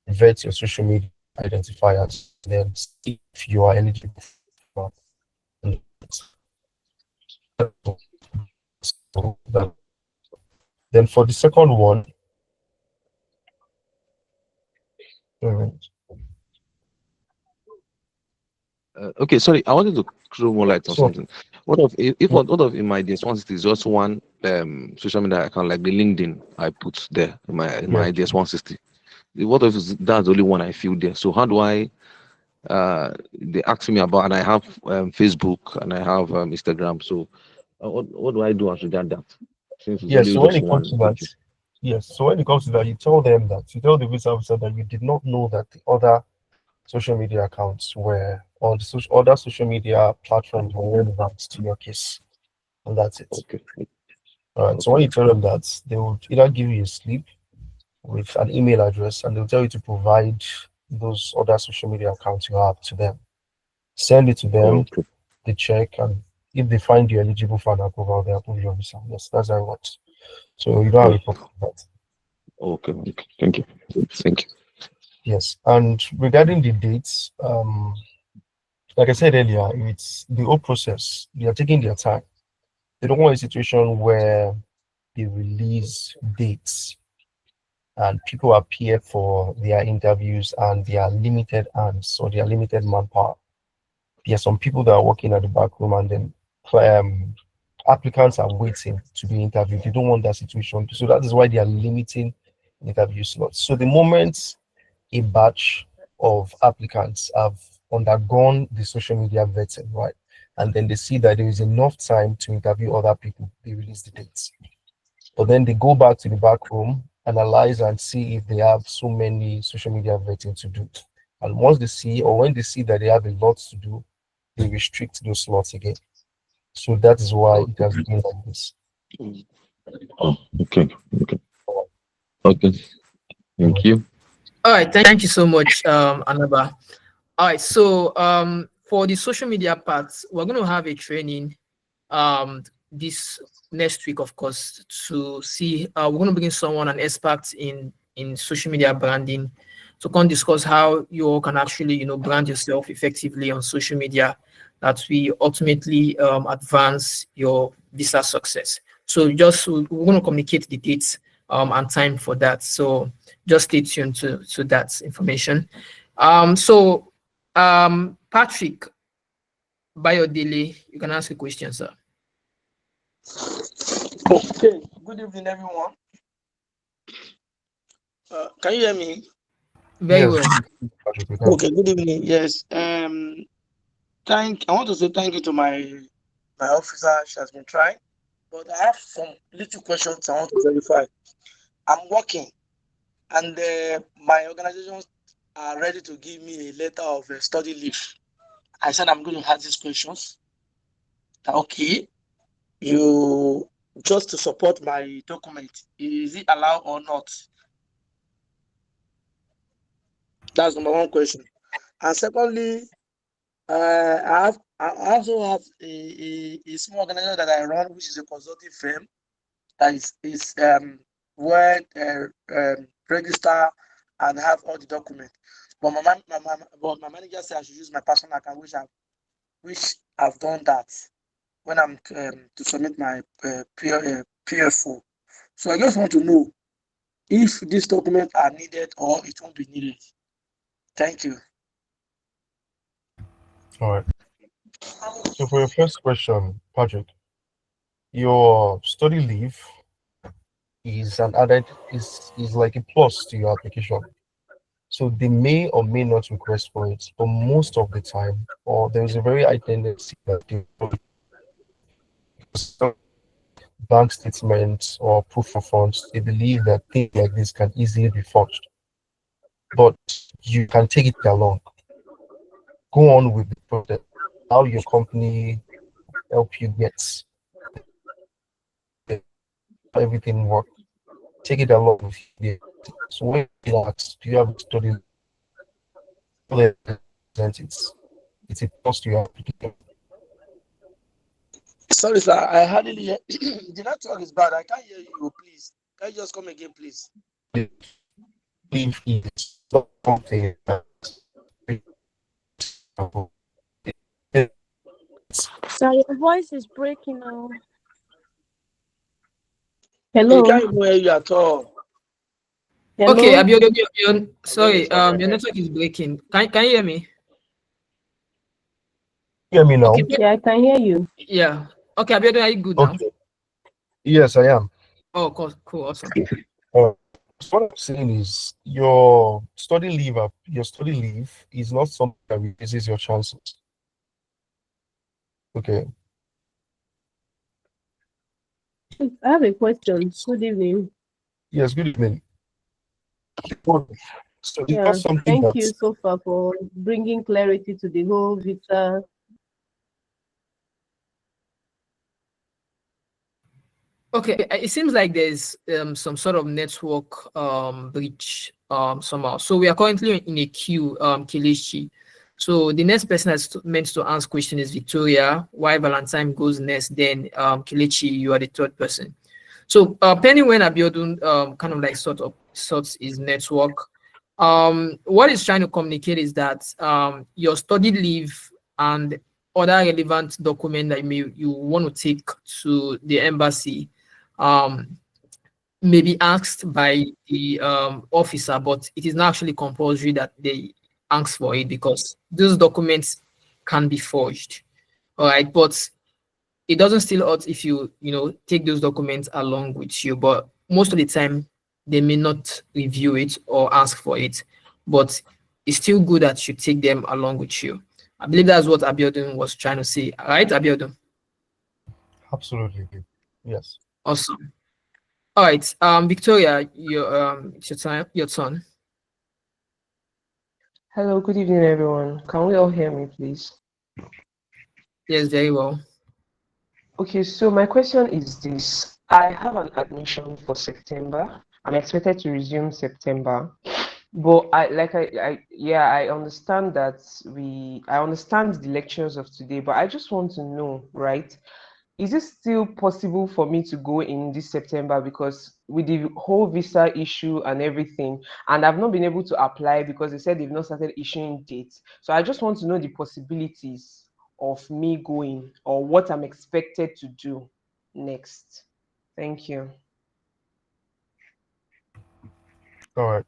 vet your social media identifiers, then see if you are eligible for that. Then for the second one, Okay, sorry, I wanted to throw more light on so something. What of in my DS-160 is just one social media account like the LinkedIn I put there in my DS-160? What if that's the only one I feel there? So how do I they ask me about, and I have Facebook and I have Instagram. So what do I do as regard that? Since it's yes, only so when just it comes one. to that, yes, so when it comes to that, you tell them that you tell the visa officer that you did not know that the other social media accounts were on the other social media platforms were relevant to your case, and that's it. Okay. All right. So when you tell them that, they would either give you a slip with an email address, and they'll tell you to provide those other social media accounts you have to them. Send it to them, Okay. they check, and if they find you eligible for an approval, they approve your visa. Yes, that's how it works. So you don't have a problem with that. Okay. Okay. Thank you. Thank you. Yes, and regarding the dates, like I said earlier, it's the whole process. They are taking their time. They don't want a situation where they release dates and people appear for their interviews and they are limited hands or they are limited manpower. There are some people that are working at the back room, and then applicants are waiting to be interviewed. They don't want that situation. So that is why they are limiting interview slots. So the moment a batch of applicants have undergone the social media vetting, right, and then they see that there is enough time to interview other people, they release the dates. But then they go back to the back room, analyze and see if they have so many social media vetting to do. And once they see, or when they see that they have a lot to do, they restrict those slots again. So that is why it has been like this. Oh, okay. Okay. Okay. Thank you. All right, thank you so much, Anaba. All right, so for the social media part, we're going to have a training this next week, of course, to see. We're going to bring someone, an expert in social media branding, to come discuss how you all can actually, brand yourself effectively on social media, that we ultimately advance your visa success. So we're going to communicate the dates and time for that. So just stay tuned to that information. Patrick Bayodele, you can ask a question, sir. Okay, good evening, everyone. Can you hear me? Very Yes. well. Okay, good evening. Yes. I want to say thank you to my officer. She has been trying, but I have some little questions I want to verify. I'm working, and my organizations are ready to give me a letter of study leave. I said I'm going to ask these questions. Okay, you just to support my document. Is it allowed or not? That's number one question. And secondly, I also have a small organization that I run, which is a consulting firm that is where register and have all the documents. But my manager said I should use my personal account, which I've done that when I'm to submit my PFO. So I just want to know if these documents are needed or it won't be needed. Thank you. All right. So for your first question, Patrick, your study leave is an added is like a plus to your application. So they may or may not request for it, but most of the time, or there is a very high tendency that they bank statements or proof of funds, they believe that things like this can easily be forged. But you can take it along. Go on with the process. How your company help you get everything work. Take it along with you. So when you ask, do you have a study? It's a plus to your application. Sorry, sir. I hardly hear. The network is bad. I can't hear you. Please, can you just come again, please? If it's not something Sorry, your voice is breaking now. We Hello. can't even hear you at all. Hello. Okay, Abiodun, sorry, your network is breaking. Can you hear me? hear me now? Okay, Yeah, I can hear you. yeah. Okay, Abiodun, are you good now? Okay. Yes, I am. Oh, cool, awesome. So what I'm saying is your study leave is not something that reduces your chances. Okay. I have a question. Good evening. Yes, good evening. So it's Yeah, not something thank you that's so far for bringing clarity to the whole visa. Okay, it seems like there's some sort of network breach somehow. So we are currently in a queue, Kelechi. So the next person that's meant to ask question is Victoria. While Valentine goes next, then Kelechi, you are the third person. So pending when Abiodun kind of like sorts his network, what it's trying to communicate is that your study leave and other relevant document that you want to take to the embassy may be asked by the officer, but it is not actually compulsory that they ask for it because those documents can be forged. All right, but it doesn't still hurt if you take those documents along with you, but most of the time they may not review it or ask for it, but it's still good that you take them along with you. I believe that's what Abiodun was trying to say, right, Abiodun? absolutely. Yes. Awesome. All right, Victoria, it's your turn. Hello, good evening, everyone. Can we all hear me, please? Yes, very well. Okay, so my question is this. I have an admission for September. I'm expected to resume September. But I understand that I understand the lectures of today, but I just want to know, right? Is it still possible for me to go in this September because with the whole visa issue and everything, and I've not been able to apply because they said they've not started issuing dates. So I just want to know the possibilities of me going or what I'm expected to do next. Thank you. All right.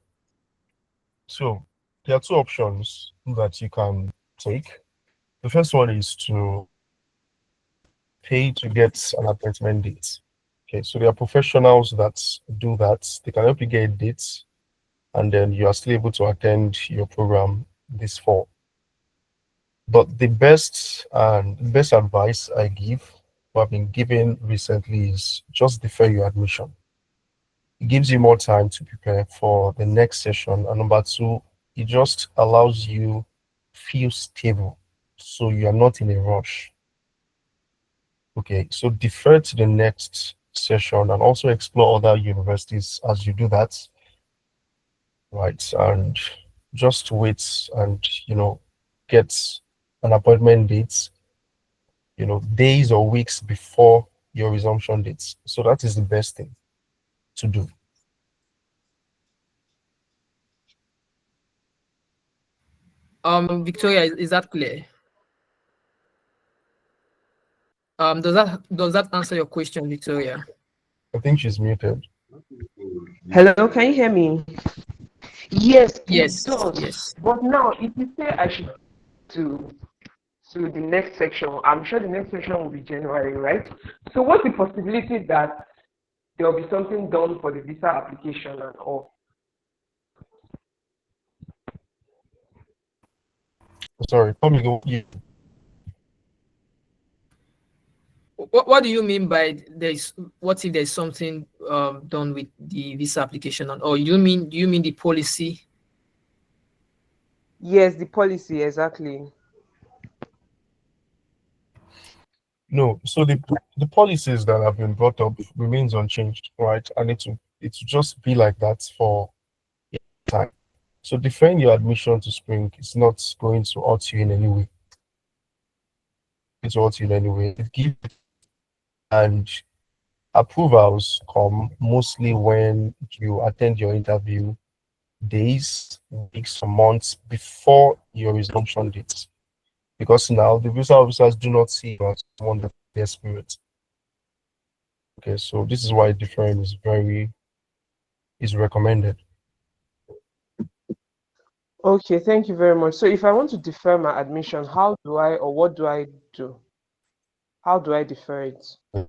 So there are two options that you can take. The first one is to pay to get an appointment date. Okay, so there are professionals that do that. They can help you get dates, and then you are still able to attend your program this fall. But the best advice I give, or I've been given recently, is just defer your admission. It gives you more time to prepare for the next session. And number two, it just allows you feel stable, so you are not in a rush. Okay, so defer to the next session and also explore other universities as you do that. Right, and just wait and get an appointment date, days or weeks before your resumption dates. So that is the best thing to do. Victoria, is that clear? Does that answer your question, Victoria? I think she's muted. Hello, can you hear me? Yes, it Yes, does. yes. But now, if you say I should to the next section, I'm sure the next section will be January, right? So what's the possibility that there will be something done for the visa application and all? Sorry, Tommy, What do you mean by what if there's something done with the visa application, or do you mean the policy? Yes, the policy, exactly. No, so the policies that have been brought up remains unchanged, right? And it will just be like that for time. So deferring your admission to spring is not going to hurt you in any way. It's hurt you in any way. It gives, and approvals come mostly when you attend your interview days, weeks, or months before your resumption date. Because now the visa officers do not see you as someone that their spirit. Okay, so this is why deferring is recommended. Okay, thank you very much. So if I want to defer my admission, how do I, or what do I do? How do I defer it? To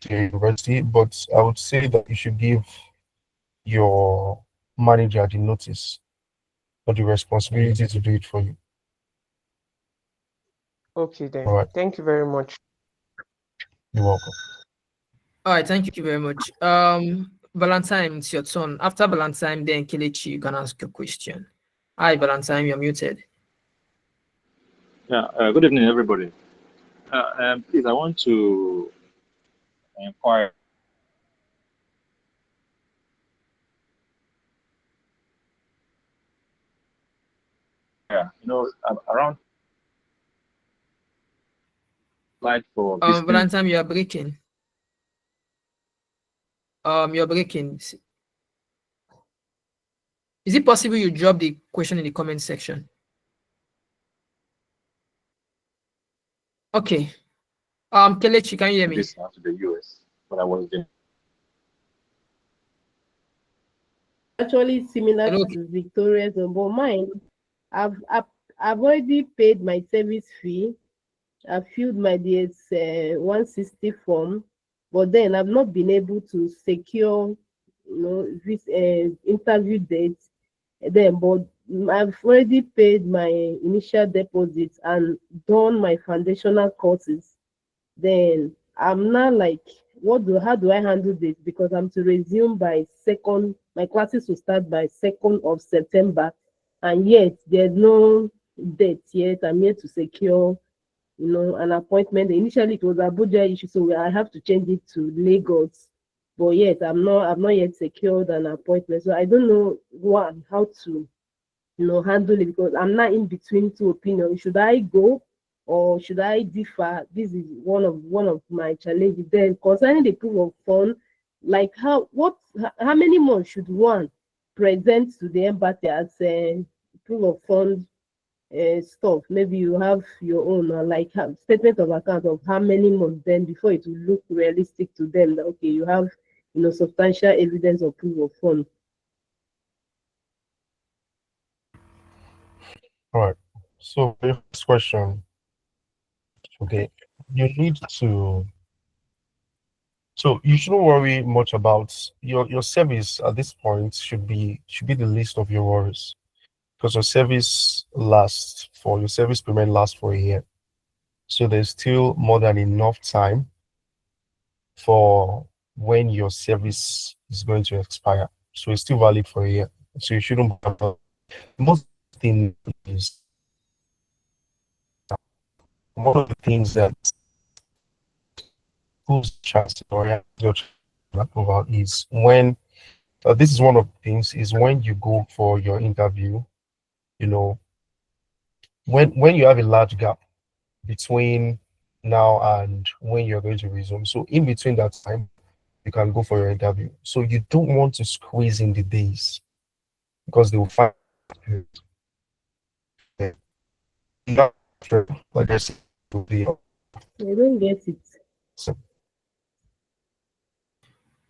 your university, but I would say that you should give your manager the notice or the responsibility to do it for you. Okay then. All right. Thank you very much. You're welcome. All right, thank you very much. Valentine, it's your turn. After Valentine, then Kelechi, you can ask your question. Hi, Valentine, you're muted. Yeah, good evening, everybody. Please, I want to inquire. Yeah, around like for Valentine, you are breaking. You're breaking. Is it possible you drop the question in the comment section? Okay. Kelechi, can you hear me? This to the US, but I was there. Actually similar Hello. to Victoria's, but mine, I've already paid my service fee. I've filled my DS 160 form, but then I've not been able to secure, this interview date. Then, but I've already paid my initial deposit and done my foundational courses. Then I'm now like, how do I handle this? Because I'm to resume by my classes will start by 2nd of September, and yet there's no date yet. I'm yet to secure, an appointment. Initially it was Abuja issue, so I have to change it to Lagos. But yet I've not yet secured an appointment. So I don't know how to, handle it, because I'm not in between two opinions. Should I go or should I differ? This is one of my challenges. Then concerning the proof of fund, like how many months should one present to the embassy as a proof of fund stuff? Maybe you have your own, like statement of account of how many months, then before it will look realistic to them that okay, you have substantial evidence of proof of fund. All right. So the first question, okay, you need to. So you shouldn't worry much about your service at this point. Should be the least of your worries, because your service payment lasts for a year. So there's still more than enough time for when your service is going to expire. So it's still valid for a year. So you shouldn't bother. Most thing is one of the things that whose chance or your approval is when This is one of the things is when you go for your interview, you know, when you have a large gap between now and when you're going to resume. So in between that time, you can go for your interview. So you don't want to squeeze in the days because they will find you. Like I said, I don't get it.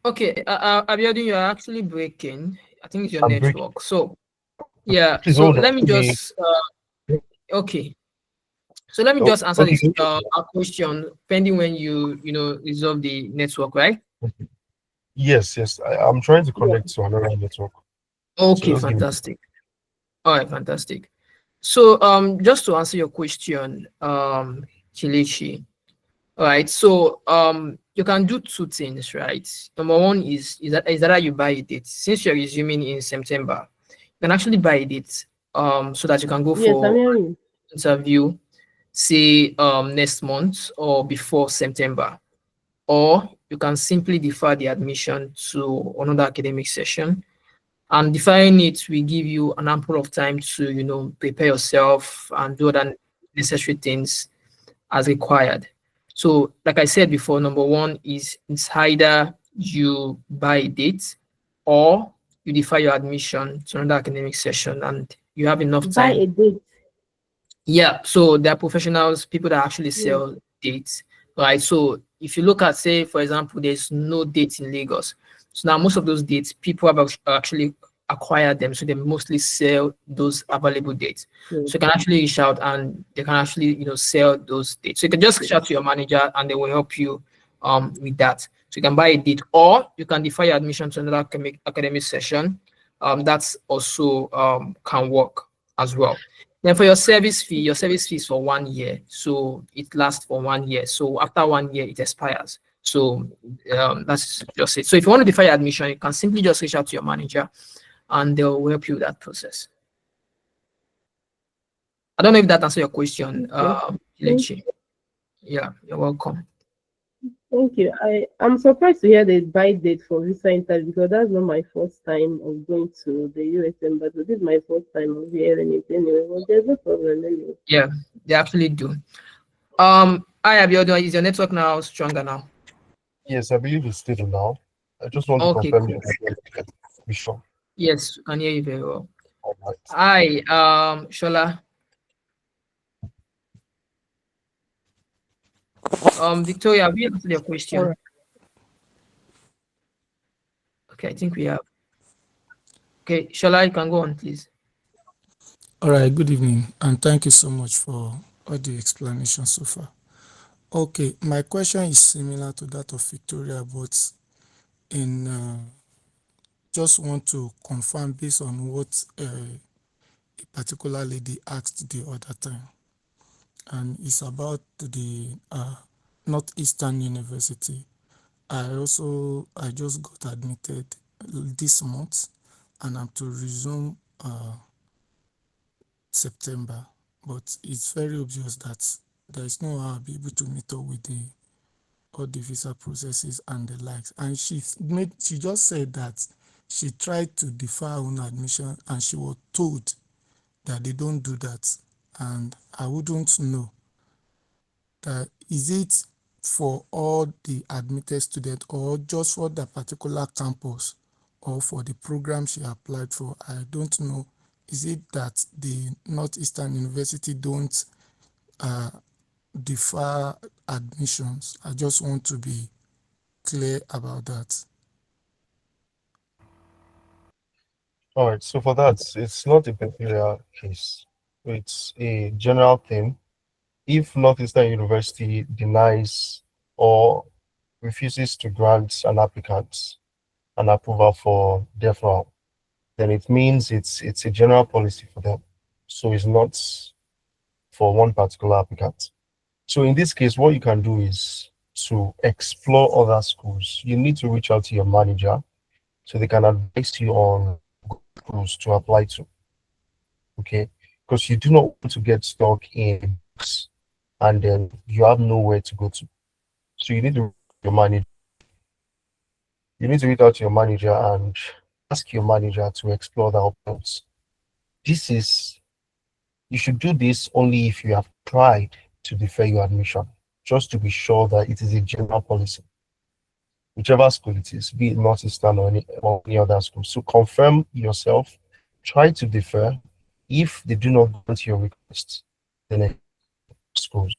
Okay, Abiodun, you're actually breaking. I think it's your I'm network. breaking. So, yeah. Please So hold on. let me just. Okay. So let me Oh, just answer okay. this our question pending when you resolve the network, right? Yes, I'm trying to connect to another network. Okay, just give me- fantastic. All right, fantastic. So just to answer your question, Kelechi. All right, so you can do two things, right? Number one is that you buy a date. Since you're resuming in September, you can actually buy a date so that you can go Yes, I'm for hearing you. interview, say next month or before September. Or you can simply defer the admission to another academic session. And deferring it will give you an ample of time to prepare yourself and do other necessary things as required. So, like I said before, number one is it's either you buy a date or you defer your admission to another academic session and you have enough Buy a time. date. Yeah, so there are professionals, people that actually Yeah. sell dates, right? So if you look at, say, for example, there's no dates in Lagos. So now most of those dates, people have actually acquired them. So they mostly sell those available dates. Yeah. So you can actually reach out and they can actually, sell those dates. So you can just reach out to your manager and they will help you with that. So you can buy a date or you can defer your admission to another academic session. That's also can work as well. Then for your service fee is for 1 year. So it lasts for 1 year. So after 1 year, it expires. So that's just it. So if you want to defer your admission, you can simply just reach out to your manager and they'll help you with that process. I don't know if that answers your question, Kelechi. Yeah, you're welcome. Thank you. I'm surprised to hear the buy date for visa interview because that's not my first time of going to the US embassy. This is my first time of hearing it anyway. Well, there's no problem anyway. Yeah, they actually do. Hi Abiodun, is your network now stronger now? Yes, I believe it's stable now. I just want to Okay, confirm cool. to be sure. Yes, I can hear you very well. All right. Hi, Shola. Victoria, have you answered your question? All right. Okay, I think we have. Okay, Shola, you can go on, please. All right, good evening, and thank you so much for all the explanation so far. Okay, my question is similar to that of Victoria, but just want to confirm based on what a particular lady asked the other time, and it's about the Northeastern University. I just got admitted this month, and I'm to resume September, but it's very obvious that there is no how I'll be able to meet up with all the visa processes and the likes. And she just said that she tried to defer her own admission and she was told that they don't do that. And I wouldn't know that is it for all the admitted students or just for the particular campus or for the program she applied for. I don't know. Is it that the Northeastern University don't defer admissions? I just want to be clear about that. All right. So for that, it's not a peculiar case. It's a general thing. If Northeastern University denies or refuses to grant an applicant an approval for deferral, then it means it's a general policy for them. So it's not for one particular applicant. So in this case, what you can do is to explore other schools. You need to reach out to your manager so they can advise you on schools to apply to. Okay, because you do not want to get stuck in and then you have nowhere to go to. So you need to your manager. You need to reach out to your manager and ask your manager to explore the options. You should do this only if you have tried to defer your admission, just to be sure that it is a general policy, whichever school it is, be it Northeastern or any other school. So confirm yourself, try to defer. If they do not grant your request, then schools.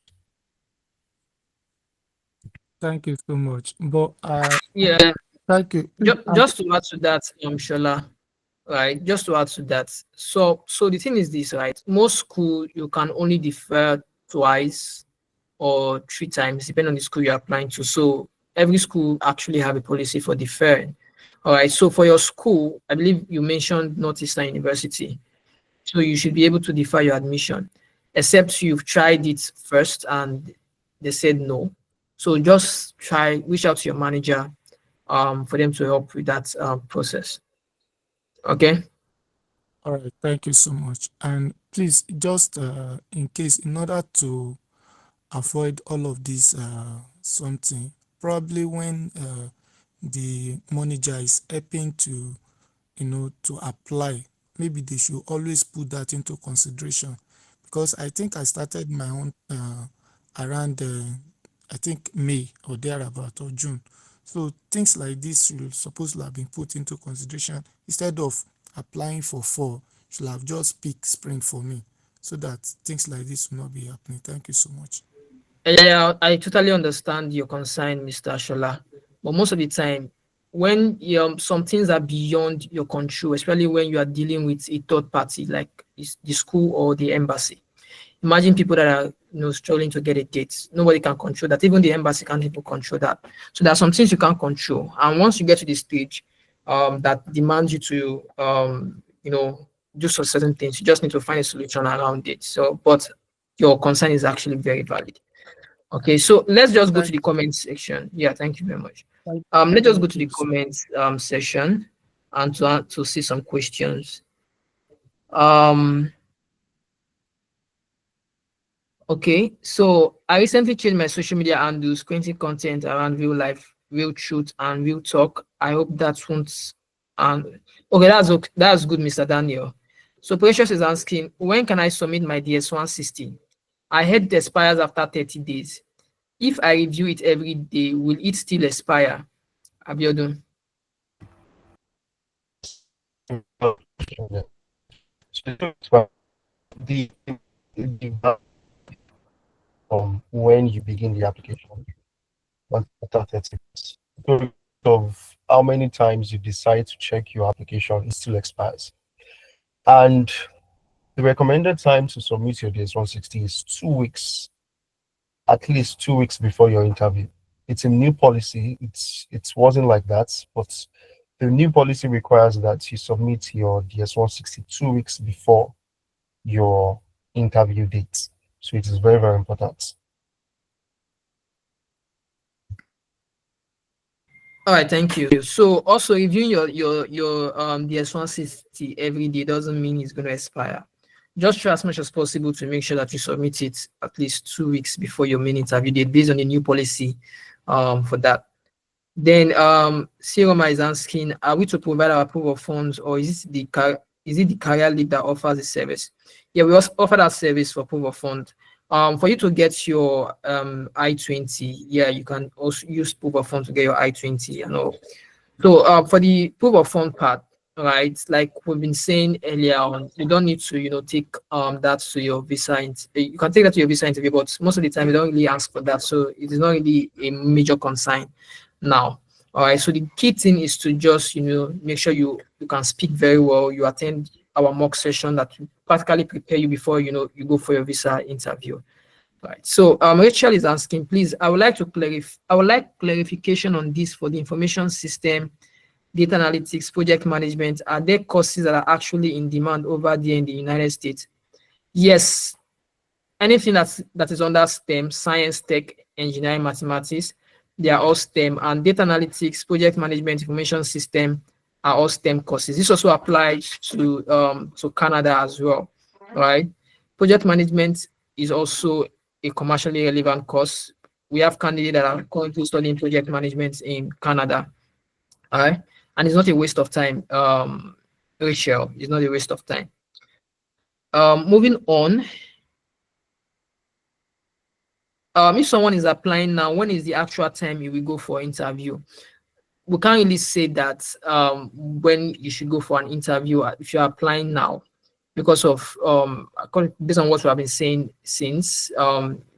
Thank you so much. But Yeah, thank you. just to add to that, Shola, right? Just to add to that. So the thing is this, right? Most school you can only defer twice or 3 times, depending on the school you're applying to. So every school actually have a policy for deferring. All right. So for your school, I believe you mentioned Northeastern University. So you should be able to defer your admission, except you've tried it first and they said no. So just reach out to your manager for them to help with that process. Okay. All right, thank you so much. And please, just in case, in order to avoid all of this something, probably when the manager is helping to, to apply, maybe they should always put that into consideration, because I think I started my own around I think May or thereabout, or June. So things like this should supposed to have been put into consideration. Instead of applying for 4, should have just picked spring for me, so that things like this will not be happening. Thank you so much. Yeah, I totally understand your concern, Mr. Shola. But most of the time, when some things are beyond your control, especially when you are dealing with a third party like the school or the embassy. Imagine people that are struggling to get a date. Nobody can control that. Even the embassy can't even control that. So there are some things you can't control. And once you get to the stage that demands you to do some certain things, you just need to find a solution around it. So, but your concern is actually very valid. Okay, so let's just go to the comments section. Yeah, thank you very much. Let's just go to the comments section and to see some questions. Okay, so I recently changed my social media handles, creating content around real life, real truth, and real talk. I hope that won't. And okay, that's good, Mr. Daniel. So Precious is asking, when can I submit my DS-160? I heard it expires after 30 days. If I review it every day, will it still expire? Abiodun. When you begin the application, after 30 days, of how many times you decide to check your application, it still expires. And the recommended time to submit your DS-160 is 2 weeks, at least 2 weeks before your interview. It's a new policy. It wasn't like that, but the new policy requires that you submit your DS-160 2 weeks before your interview date. So it is very, very important. All right, thank you. So also reviewing your DS-160 every day doesn't mean it's going to expire. Just try as much as possible to make sure that you submit it at least 2 weeks before your main interview date, based on the new policy for that. Then Siroma is asking, are we to provide our proof of funds, or is it the career lead that offers the service? Yeah, we also offer that service for proof of fund. For you to get your I-20, yeah, you can also use proof of fund to get your I-20 and all. So for the proof of fund part, right, like we've been saying earlier on, you don't need to take that to your visa. You can take that to your visa interview, but most of the time you don't really ask for that, so it is not really a major concern now. All right, so the key thing is to just make sure you can speak very well. You attend our mock session that will practically prepare you before you go for your visa interview. Right. So Rachel is asking, please, I would like clarification on this for the information system, data analytics, project management. Are there courses that are actually in demand over there in the United States? Yes. Anything that is under STEM, science, tech, engineering, mathematics, they are all STEM, and data analytics, project management, information system are all STEM courses. This also applies to Canada as well, right? Project management is also a commercially relevant course. We have candidates that are currently studying project management in Canada, all right? and it's not a waste of time. Rachel, it's not a waste of time. Moving on. If someone is applying now, when is the actual time you will go for interview? We can't really say that when you should go for an interview if you're applying now, because of based on what we have been saying since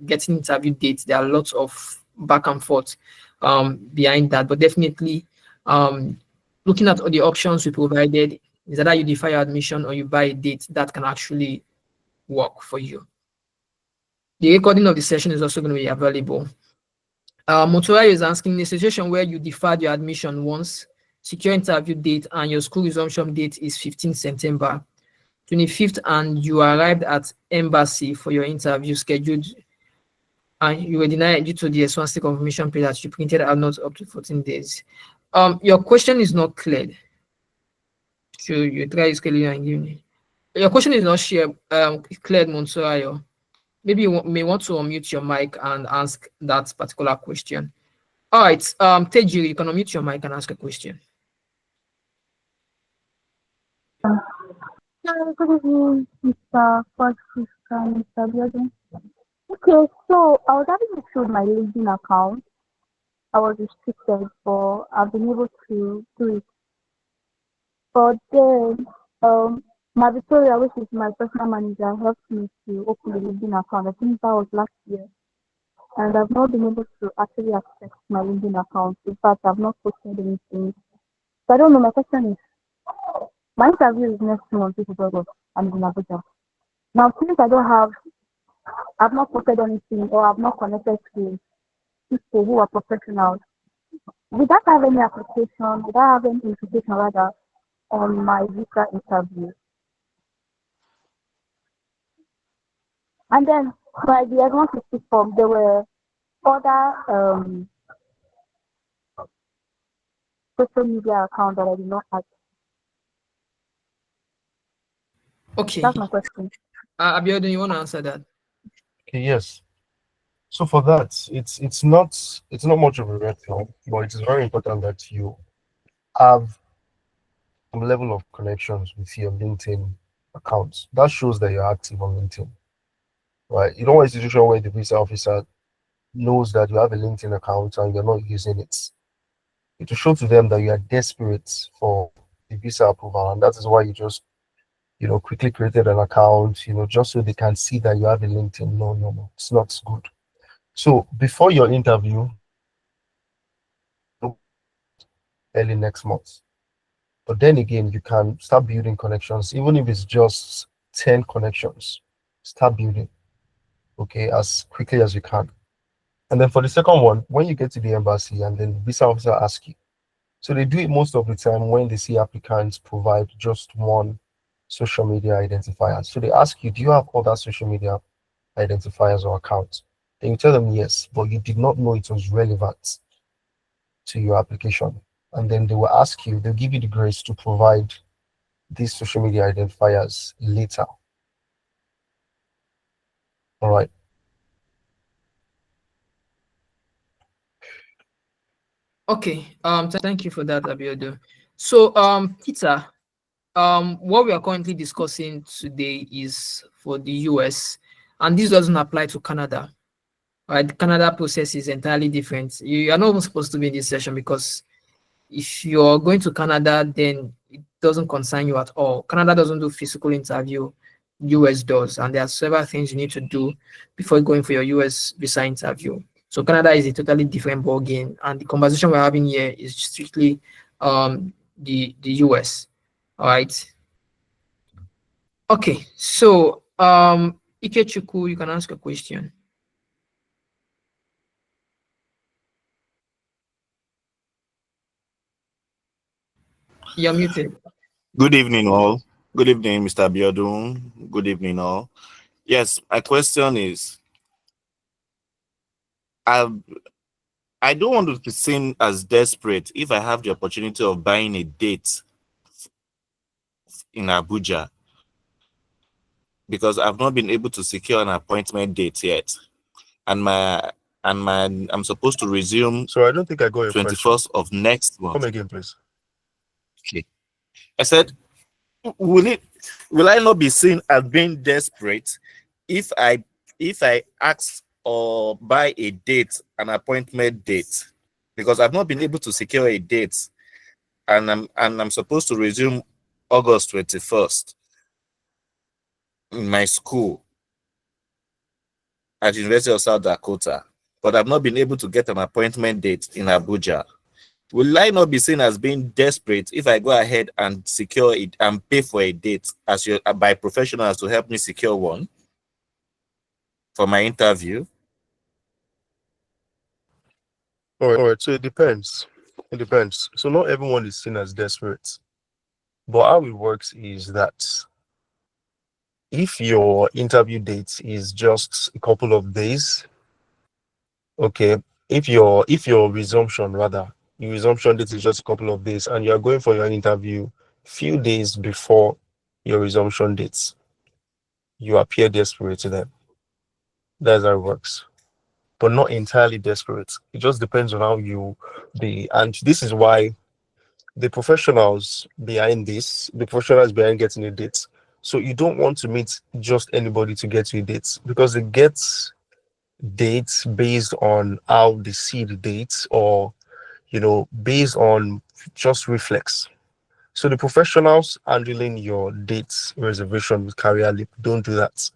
getting interview dates, there are lots of back and forth behind that. But definitely, looking at all the options we provided, is that you defer your admission or you buy a date that can actually work for you. The recording of the session is also going to be available. Motorayo is asking, in a situation where you deferred your admission once, secure interview date, and your school resumption date is 15th September, 25th, and you arrived at embassy for your interview scheduled, and you were denied due to the S1 confirmation page that you printed out not up to 14 days. Your question is not cleared. So you try scheduling and give me. Your question is not cleared, Motorayo. Maybe you may want to unmute your mic and ask that particular question. All right, Tejiri, you can unmute your mic and ask a question. Good evening, Mr. Francis and Mr. Biodun. Okay, so I was having issued my LinkedIn account. I was restricted, but I've been able to do it. But then, my Victoria, which is my personal manager, helped me to open the LinkedIn account. I think that was last year. And I've not been able to actually access my LinkedIn account. In fact, I've not posted anything. So I don't know, my question is, my interview is next month, this is August. I'm in Abuja. Now, since I've not posted anything or I've not connected to people who are professionals, would that have any application, would that have any implication rather on my visa interview? And then by the S160 form, there were other social media accounts that I did not have. Okay. That's my question. Abiodun, you want to answer that? Okay, yes. So for that, it's not much of a red flag, but it is very important that you have some level of connections with your LinkedIn accounts. That shows that you're active on LinkedIn, right? You don't want a situation where the visa officer knows that you have a LinkedIn account and you're not using it. It will show to them that you are desperate for the visa approval, and that is why you just, quickly created an account, just so they can see that you have a LinkedIn. No, it's not good. So before your interview, early next month. But then again, you can start building connections, even if it's just 10 connections. Start building, okay, as quickly as you can. And then for the second one, when you get to the embassy and then the visa officer asks you, so they do it most of the time when they see applicants provide just one social media identifier. So they ask you, do you have other social media identifiers or accounts? And you tell them yes, but you did not know it was relevant to your application. And then they will ask you, they'll give you the grace to provide these social media identifiers later. All right. Okay. Thank you for that, Abiodun. So, Peter, what we are currently discussing today is for the US, and this doesn't apply to Canada. Right? The Canada process is entirely different. You are not even supposed to be in this session because if you're going to Canada, then it doesn't concern you at all. Canada doesn't do physical interview, US does, and there are several things you need to do before going for your US visa interview. So Canada is a totally different ball game, and the conversation we're having here is strictly the US. All right. Okay, so Ikechukwu, you can ask a question. You're muted. Good evening, all. Good evening, Mr. Biodun. Good evening, all. Yes, my question is, I don't want to be seen as desperate if I have the opportunity of buying a date in Abuja, because I've not been able to secure an appointment date yet, and I'm supposed to resume. So I don't think I got your 21st question. of next month. Come again, please. Okay. I said, will I not be seen as being desperate if I ask or buy a date, an appointment date, because I've not been able to secure a date, and I'm supposed to resume August 21st in my school at University of South Dakota, but I've not been able to get an appointment date in Abuja. Will I not be seen as being desperate if I go ahead and secure it and pay for a date by professionals to help me secure one for my interview? All right. So it depends. It depends. So not everyone is seen as desperate. But how it works is that if your interview date is just a couple of days, okay, if your resumption date is just a couple of days and you're going for your interview few days before your resumption dates, you appear desperate to them. That's how it works. But not entirely desperate. It just depends on how you be. And this is why the professionals behind getting a date. So you don't want to meet just anybody to get you a date, because it gets dates based on how they see the dates, or based on just reflex. So the professionals handling your dates reservation with CareerLeap don't do that.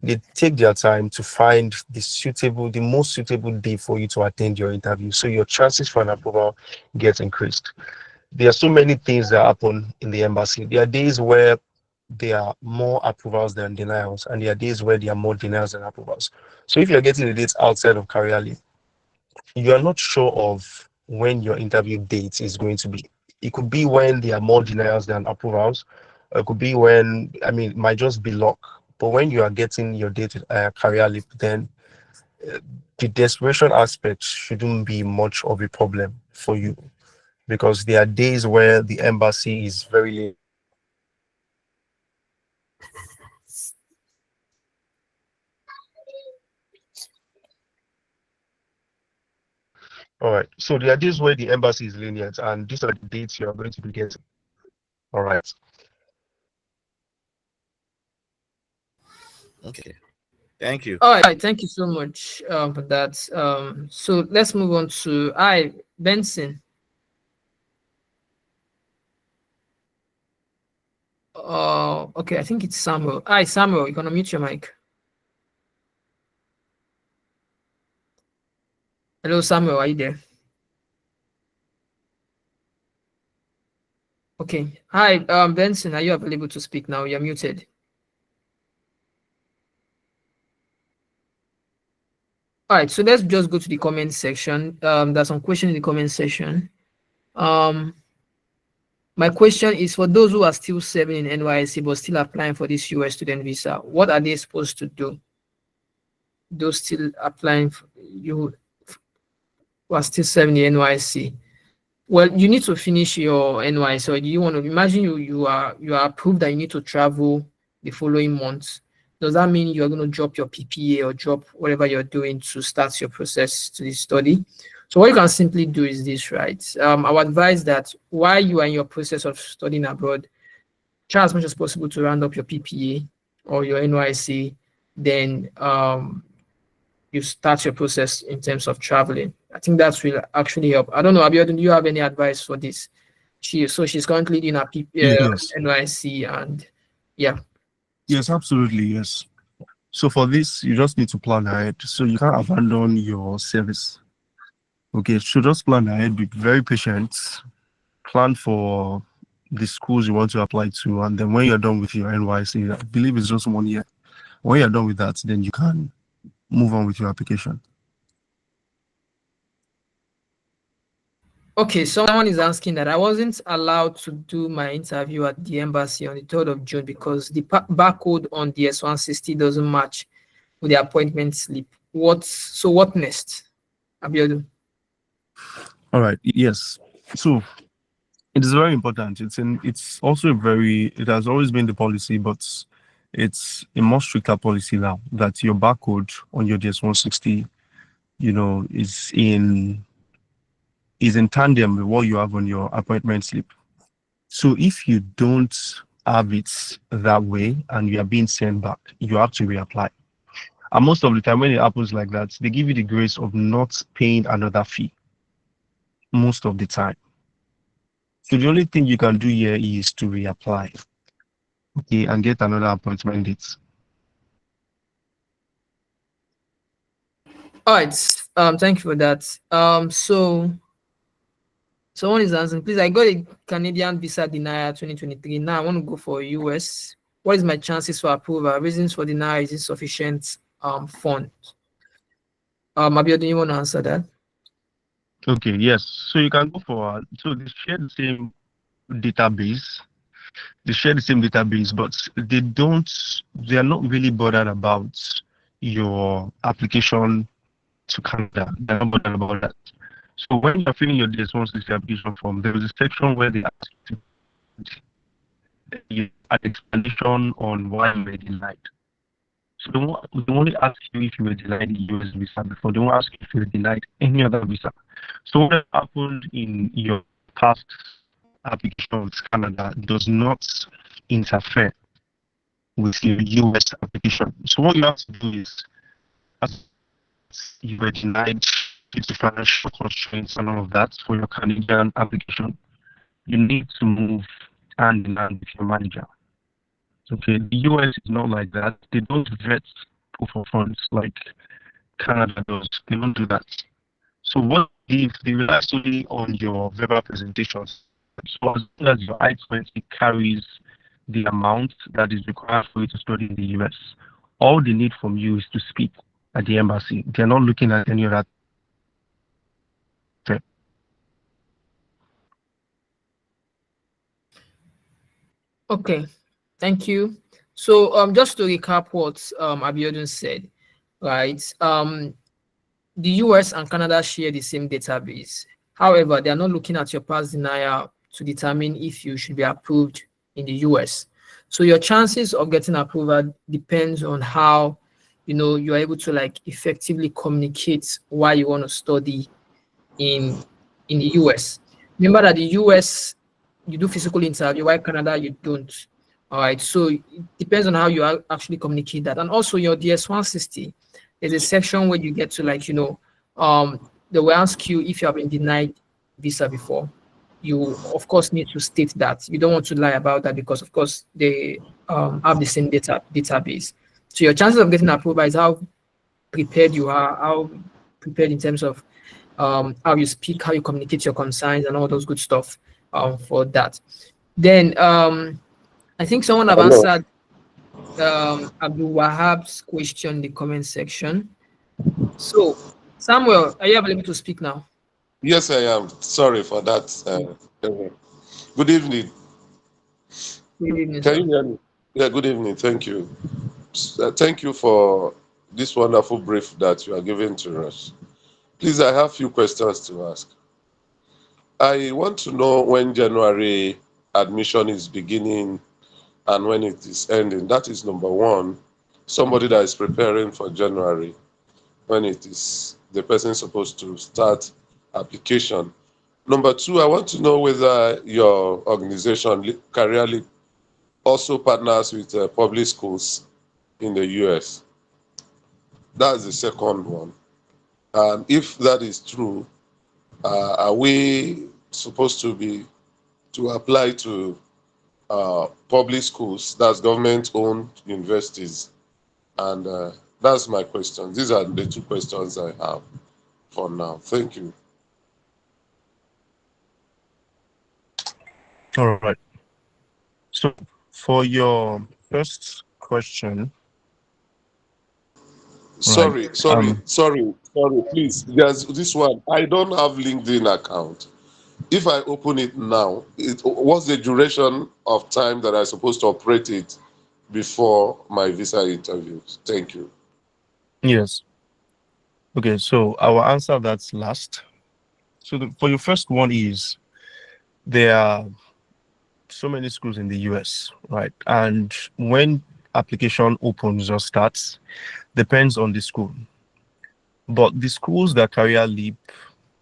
They take their time to find the most suitable day for you to attend your interview, so your chances for an approval get increased. There are so many things that happen in the embassy. There are days where there are more approvals than denials, and there are days where there are more denials than approvals. So if you're getting the dates outside of CareerLeap, you are not sure of when your interview date is going to be. It could be when there are more denials than approvals. It could be when, it might just be luck. But when you are getting your date with CareerLeap, then the desperation aspect shouldn't be much of a problem for you, because there are days where the embassy is very late. All right. So there are days where the embassy is lenient, and these are the dates you are going to be getting. All right. Okay. Thank you. All right. Thank you so much for that. So let's move on to Benson. Okay. I think it's Samuel. Hi, Samuel. You're gonna mute your mic. Hello, Samuel. Are you there? Okay. Hi, Benson. Are you available to speak now? You're muted. All right, so let's just go to the comment section. There's some question in the comment section. My question is, for those who are still serving in NYSC but still applying for this US student visa, what are they supposed to do? Those still applying who are still serving the NYSC. Well, you need to finish your NYSC. So you want to imagine you are approved that you need to travel the following months. Does that mean you're going to drop your PPA or drop whatever you're doing to start your process to the study? So what you can simply do is this, right? I would advise that while you are in your process of studying abroad, try as much as possible to round up your PPA or your NYSC. Then you start your process in terms of traveling. I think that will actually help. I don't know, Abiodun, do you have any advice for this? She's currently doing her Yes. NYSC, and yeah. Yes, absolutely. Yes. So for this, you just need to plan ahead. So you can't abandon your service. Okay, so just plan ahead, be very patient, plan for the schools you want to apply to, and then when you're done with your NYSC, I believe it's just 1 year. When you're done with that, then you can move on with your application. Okay, someone is asking that I wasn't allowed to do my interview at the embassy on the 3rd of June because the barcode on the S160 doesn't match with the appointment slip. What next, Abiodun? All right. Yes. So it is very important. It's also it has always been the policy, but it's a more stricter policy now that your barcode on your DS160, is in tandem with what you have on your appointment slip. So if you don't have it that way and you are being sent back, you have to reapply. And most of the time when it happens like that, they give you the grace of not paying another fee most of the time. So the only thing you can do here is to reapply, okay, and get another appointment date. All right. Thank you for that. So someone is answering, please, I got a Canadian visa denial 2023. Now I want to go for US. What is my chances for approval? Reasons for denial is insufficient funds. Abiodun, you want to answer that? Okay, yes. So you can go for, so they share the same database. They share the same database, but they are not really bothered about your application to Canada. They're not bothered about that. So when you're filling your D-160 application form, there is a section where they ask you to give an explanation on why you were denied. So they won't only ask you if you were denied the US visa before. They won't ask you if you were denied any other visa. So what happened in your past application with Canada does not interfere with your US application. So what you have to do is, as you were denied due to financial constraints and all of that for your Canadian application, you need to move hand in hand with your manager. Okay, the US is not like that. They don't vet proof of funds like Canada does. They don't do that. So what if they rely solely on your verbal presentations? So as long as your I-20 carries the amount that is required for you to study in the US, all they need from you is to speak at the embassy. They're not looking at any other thing. Okay, thank you. So just to recap what Abiodun said, right? The US and Canada share the same database. However, they are not looking at your past denial to determine if you should be approved in the US. So your chances of getting approval depends on how you're able to like effectively communicate why you want to study in the US. Remember that the US you do physical interview, while Canada you don't. All right, so it depends on how you actually communicate that. And also your DS-160, there's a section where you get to like, they will ask you if you have been denied visa before. You, of course, need to state that. You don't want to lie about that because, of course, they have the same database. So your chances of getting approval is how prepared you are, how prepared in terms of how you speak, how you communicate your concerns and all those good stuff for that. Then I think someone have answered Abdul Wahab's question in the comment section. So, Samuel, are you available to speak now? Yes, I am. Sorry for that. Good evening. Good evening, Can sir. you hear me? Yeah, good evening. Thank you. Thank you for this wonderful brief that you are giving to us. Please, I have a few questions to ask. I want to know when January admission is beginning and when it is ending. That is number one. Somebody that is preparing for January, when it is the person supposed to start application. Number two, I want to know whether your organization, Career Leap, also partners with public schools in the US. That's the second one. And if that is true, are we supposed to apply to public schools, that's government-owned universities? And that's my question. These are the two questions I have for now. Thank you. All right. So for your first question, Sorry, right? please. There's this one. I don't have LinkedIn account. If I open it now, what's the duration of time that I'm supposed to operate it before my visa interviews? Thank you. Yes. Okay, so I will answer that last. So for your first one is, there are so many schools in the US, right? And when application opens or starts, depends on the school. But the schools that Career Leap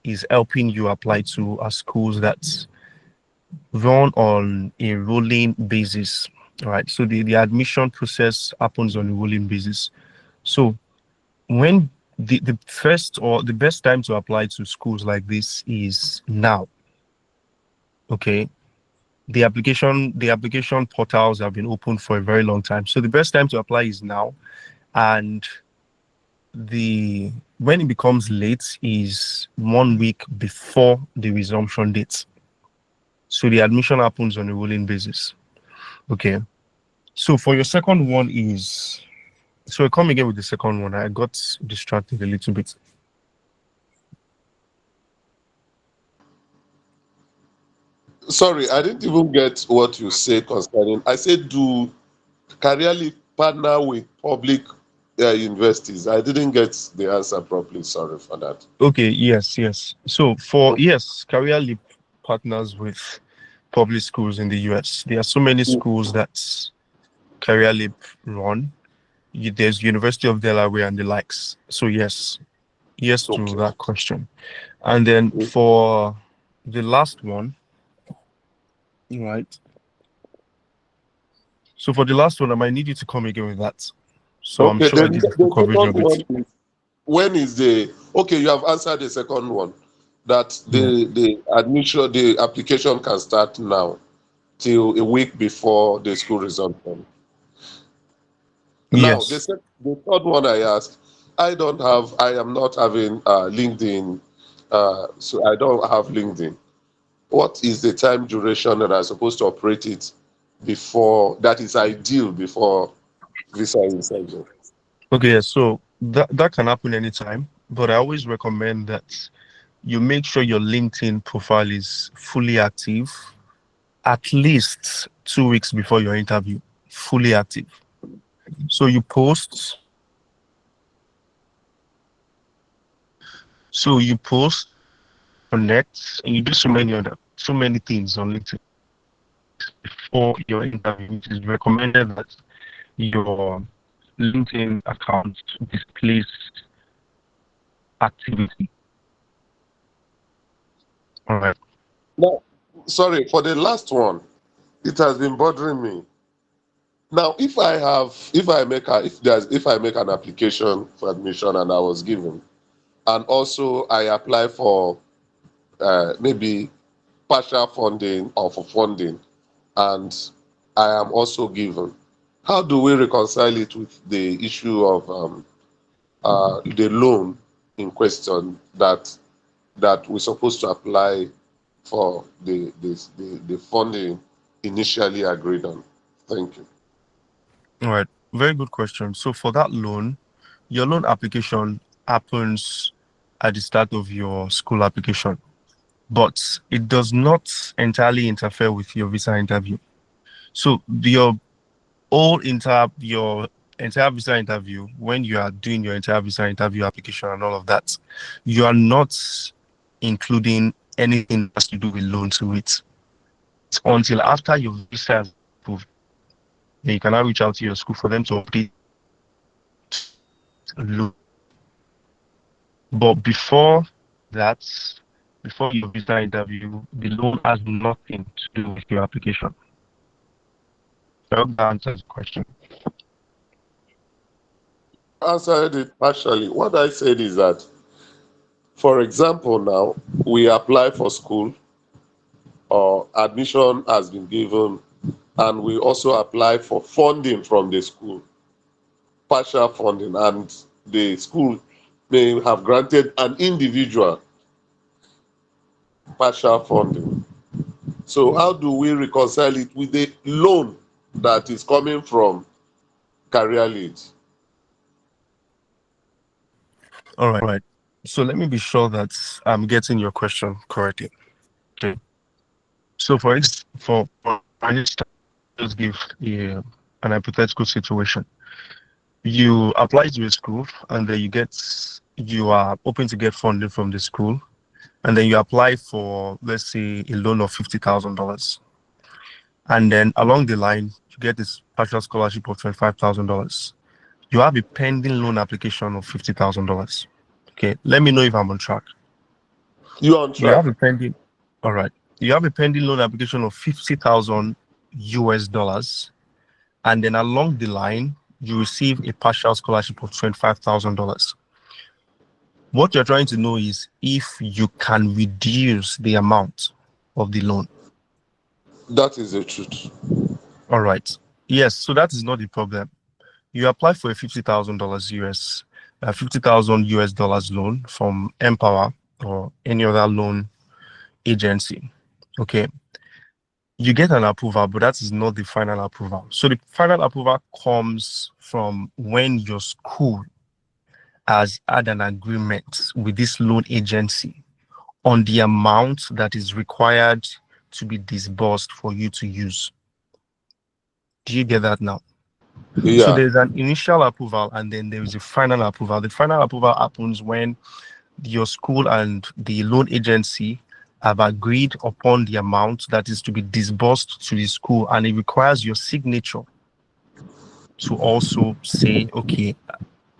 is helping you apply to are schools that run on a rolling basis, right? So the admission process happens on a rolling basis. So when the first or the best time to apply to schools like this is now. Okay. The application portals have been open for a very long time. So the best time to apply is now. And when it becomes late is 1 week before the resumption date. So the admission happens on a rolling basis. Okay. So for your second one so I come again with the second one. I got distracted a little bit. Sorry, I didn't even get what you say concerning. I said, do career leap partner with public universities? I didn't get the answer properly. Sorry for that. Okay, yes. So Career Leap partners with public schools in the US. There are so many schools that Career Leap run. There's University of Delaware and the likes. So yes to that question. And then for the last one, right? So for the last one, I might need you to come again with that. So I'm sure I did the full coverage of it. When is you have answered the second one, that the admission, the application can start now till a week before the school resumption. Now, Yes. the third one I asked, I am not having LinkedIn, so I don't have LinkedIn. What is the time duration that I'm supposed to operate it before, that is ideal before visa insertion? Okay, so that can happen anytime, but I always recommend that you make sure your LinkedIn profile is fully active at least 2 weeks before your interview. Fully active. So you post, connect, and you do so many things on LinkedIn before your interview. It is recommended that your LinkedIn account displays activity. All right. Now, sorry, for the last one, it has been bothering me. Now, if I make an application for admission and I was given, and also I apply for maybe partial funding or for funding, and I am also given, how do we reconcile it with the issue of the loan in question that we're supposed to apply for the funding initially agreed on? Thank you. All right. Very good question. So for that loan, your loan application happens at the start of your school application, but it does not entirely interfere with your visa interview. So your entire visa interview, when you are doing your entire visa interview application and all of that, you are not including anything that has to do with loan to it. It's until after your visa is approved, then you can now reach out to your school for them to update loan. But before your visa interview, the loan has nothing to do with your application. I hope that answers the question. Answered it partially. What I said is that, for example, now we apply for school, or admission has been given, and we also apply for funding from the school, partial funding, and the school may have granted an individual partial funding. So how do we reconcile it with the loan that is coming from Career Leads? All right. So let me be sure that I'm getting your question correctly. Okay. So for instance, just give an hypothetical situation. You apply to a school and then you are hoping to get funding from the school, and then you apply for, let's say, a loan of $50,000. And then along the line, you get this partial scholarship of $25,000. You have a pending loan application of $50,000. Okay, let me know if I'm on track. You're on track. You have a pending. All right. you have a pending loan application of 50,000 US dollars, and then along the line, you receive a partial scholarship of $25,000. What you're trying to know is if you can reduce the amount of the loan. That is the truth. All right. Yes, so that is not the problem. You apply for a $50,000 US dollars loan from Empower or any other loan agency. Okay. You get an approval, but that is not the final approval. So the final approval comes from when your school has had an agreement with this loan agency on the amount that is required to be disbursed for you to use. Do you get that now? Yeah. So there's an initial approval and then there is a final approval. The final approval happens when your school and the loan agency have agreed upon the amount that is to be disbursed to the school, and it requires your signature to also say, okay,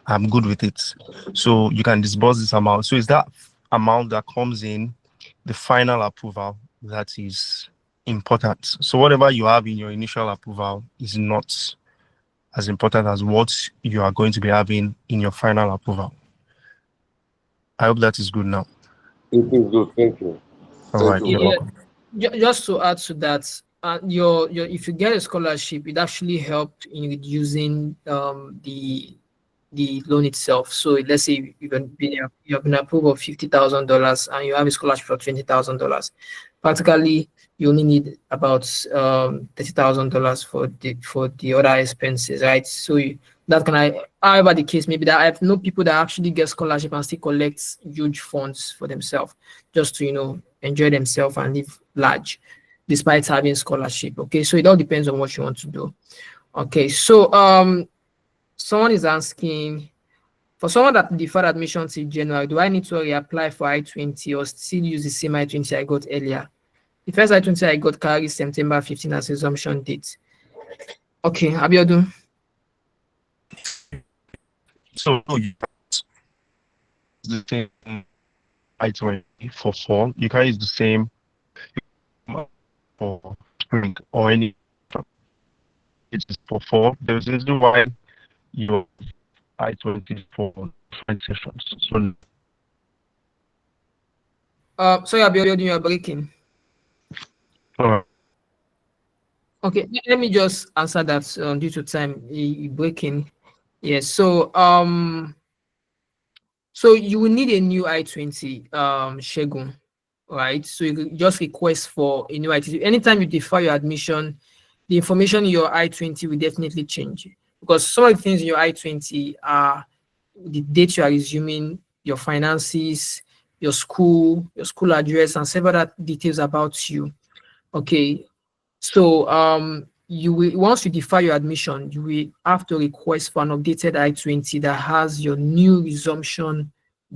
I'm good with it. So you can disburse this amount. So it's that amount that comes in the final approval that is important. So whatever you have in your initial approval is not as important as what you are going to be having in your final approval. I hope that is good now. It is good. Thank you. All right. You're welcome. Just to add to that, your if you get a scholarship, it actually helped in reducing the loan itself. So let's say you have been approved of $50,000 and you have a scholarship for $20,000. Practically, you only need about $30,000 for the other expenses, right? So that can, however the case may be, that I have known people that actually get scholarship and still collect huge funds for themselves, just to enjoy themselves and live large, despite having scholarship. Okay, so it all depends on what you want to do. Okay, so someone is asking, for someone that deferred admission till January, do I need to reapply for I-20 or still use the same I-20 I got earlier? The first I-20 I got carries September 15 as resumption date. Okay, Abiodun. So the same I-20 for fall. You can use the same for spring or any. It's for fall. There's a reason why your I-20 for different sessions. So sorry, Abiodun, you are breaking. Okay, let me just answer that due to time breaking. Yes, so so you will need a new I-20, Shegun, right? So you just request for a new I-20. Anytime you defer your admission, the information in your I-20 will definitely change, because some of the things in your I-20 are the date you are resuming, your finances, your school address, and several other details about you. Okay, so you will, once you defer your admission, you will have to request for an updated I-20 that has your new resumption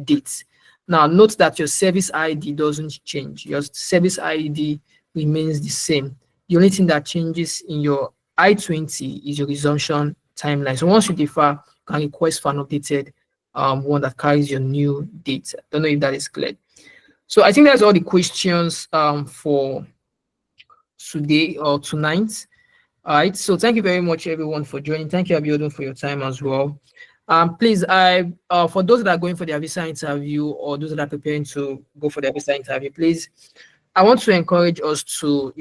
date. Now, note that your service ID doesn't change. Your service ID remains the same. The only thing that changes in your I-20 is your resumption timeline. So once you defer, you can request for an updated one that carries your new date. I don't know if that is clear. So I think that's all the questions for today or tonight. All right, so thank you very much everyone for joining. Thank you, Abiodun, for your time as well. Please, for those that are going for their visa interview or those that are preparing to go for their visa interview, please, I want to encourage us to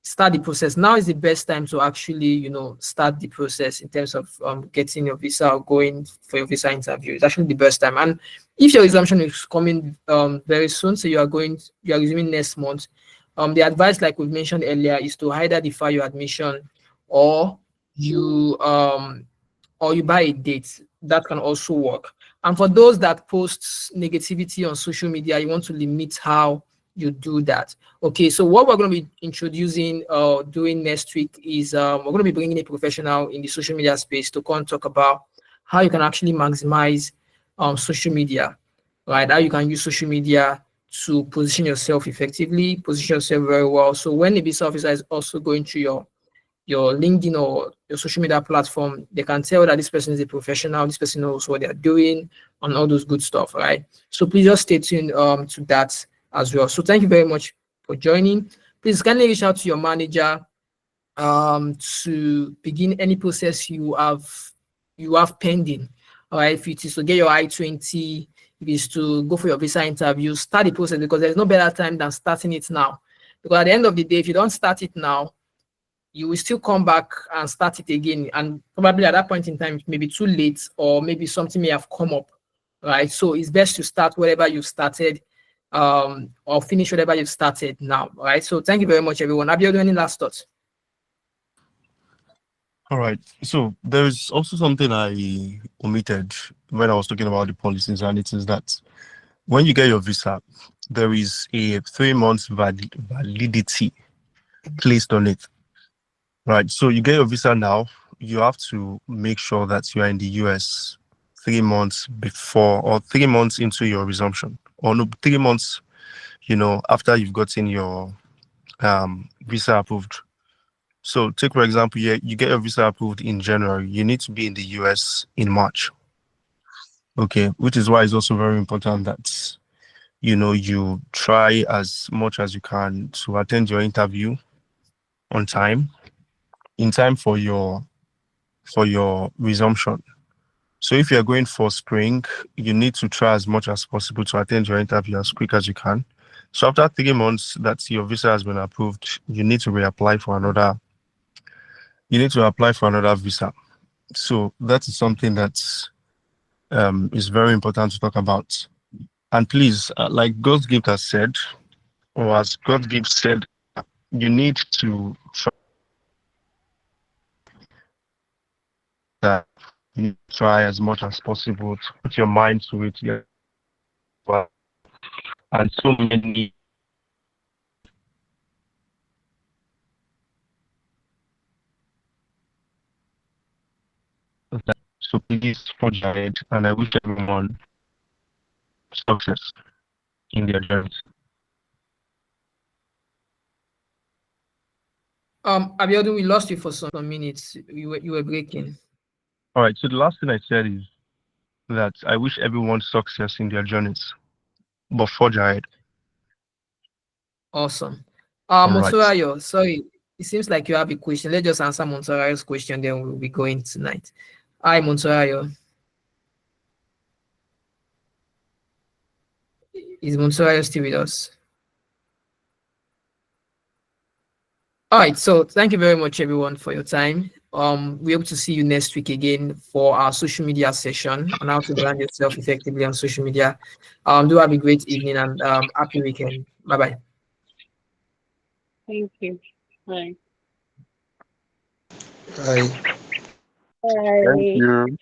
start the process. Now is the best time to actually start the process in terms of getting your visa or going for your visa interview. It's actually the best time. And if your resumption is coming very soon, so you are resuming next month, the advice, like we've mentioned earlier, is to either defer your admission or you buy a date. That can also work. And for those that post negativity on social media, you want to limit how you do that. Okay, so what we're going to be introducing doing next week is we're going to be bringing a professional in the social media space to come talk about how you can actually maximize social media, right? How you can use social media to position yourself effectively, position yourself very well. So when a visa officer is also going through your LinkedIn or your social media platform, they can tell that this person is a professional, this person knows what they're doing, and all those good stuff, right? So please just stay tuned to that as well. So thank you very much, for joining. Please kindly reach out to your manager to begin any process you have pending. All right, if it is to get your I-20, if it's to go for your visa interview, start the process, because there's no better time than starting it now. Because at the end of the day, if you don't start it now, you will still come back and start it again. And probably at that point in time, it may be too late, or maybe something may have come up, right? So it's best to start whatever you've started, or finish whatever you've started now, all right? So thank you very much, everyone. Abiodun, any last thoughts? All right. So there is also something I omitted when I was talking about the policies, and it is that when you get your visa, there is a 3 months validity placed on it. Right. So you get your visa now, you have to make sure that you are in the US 3 months before, or 3 months into your resumption, or no, 3 months, after you've gotten your visa approved. So take, for example, you get your visa approved in January, you need to be in the US in March. Okay. Which is why it's also very important that, you try as much as you can to attend your interview on time, in time for your resumption. So if you're going for spring, you need to try as much as possible to attend your interview as quick as you can. So after 3 months that your visa has been approved, you need to reapply for another. You need to apply for another visa. So that is something that is very important to talk about. And please, like God's Gift has said, or as God's Gift said, you need to that you try as much as possible to put your mind to it. Yeah. And so many so please forge ahead, and I wish everyone success in their journeys. Abiodun, we lost you for some minutes. You were breaking. All right. So the last thing I said is that I wish everyone success in their journeys, but forge ahead. Awesome. All right. Monturayo, sorry, it seems like you have a question. Let's just answer Monturayo's question, then we'll be going tonight. Hi, Monturayo. Is Monturayo still with us? All right, so thank you very much, everyone, for your time. We hope to see you next week again for our social media session on how to brand yourself effectively on social media. Do have a great evening and happy weekend. Bye-bye. Thank you. Bye. Bye. Bye. Thank you.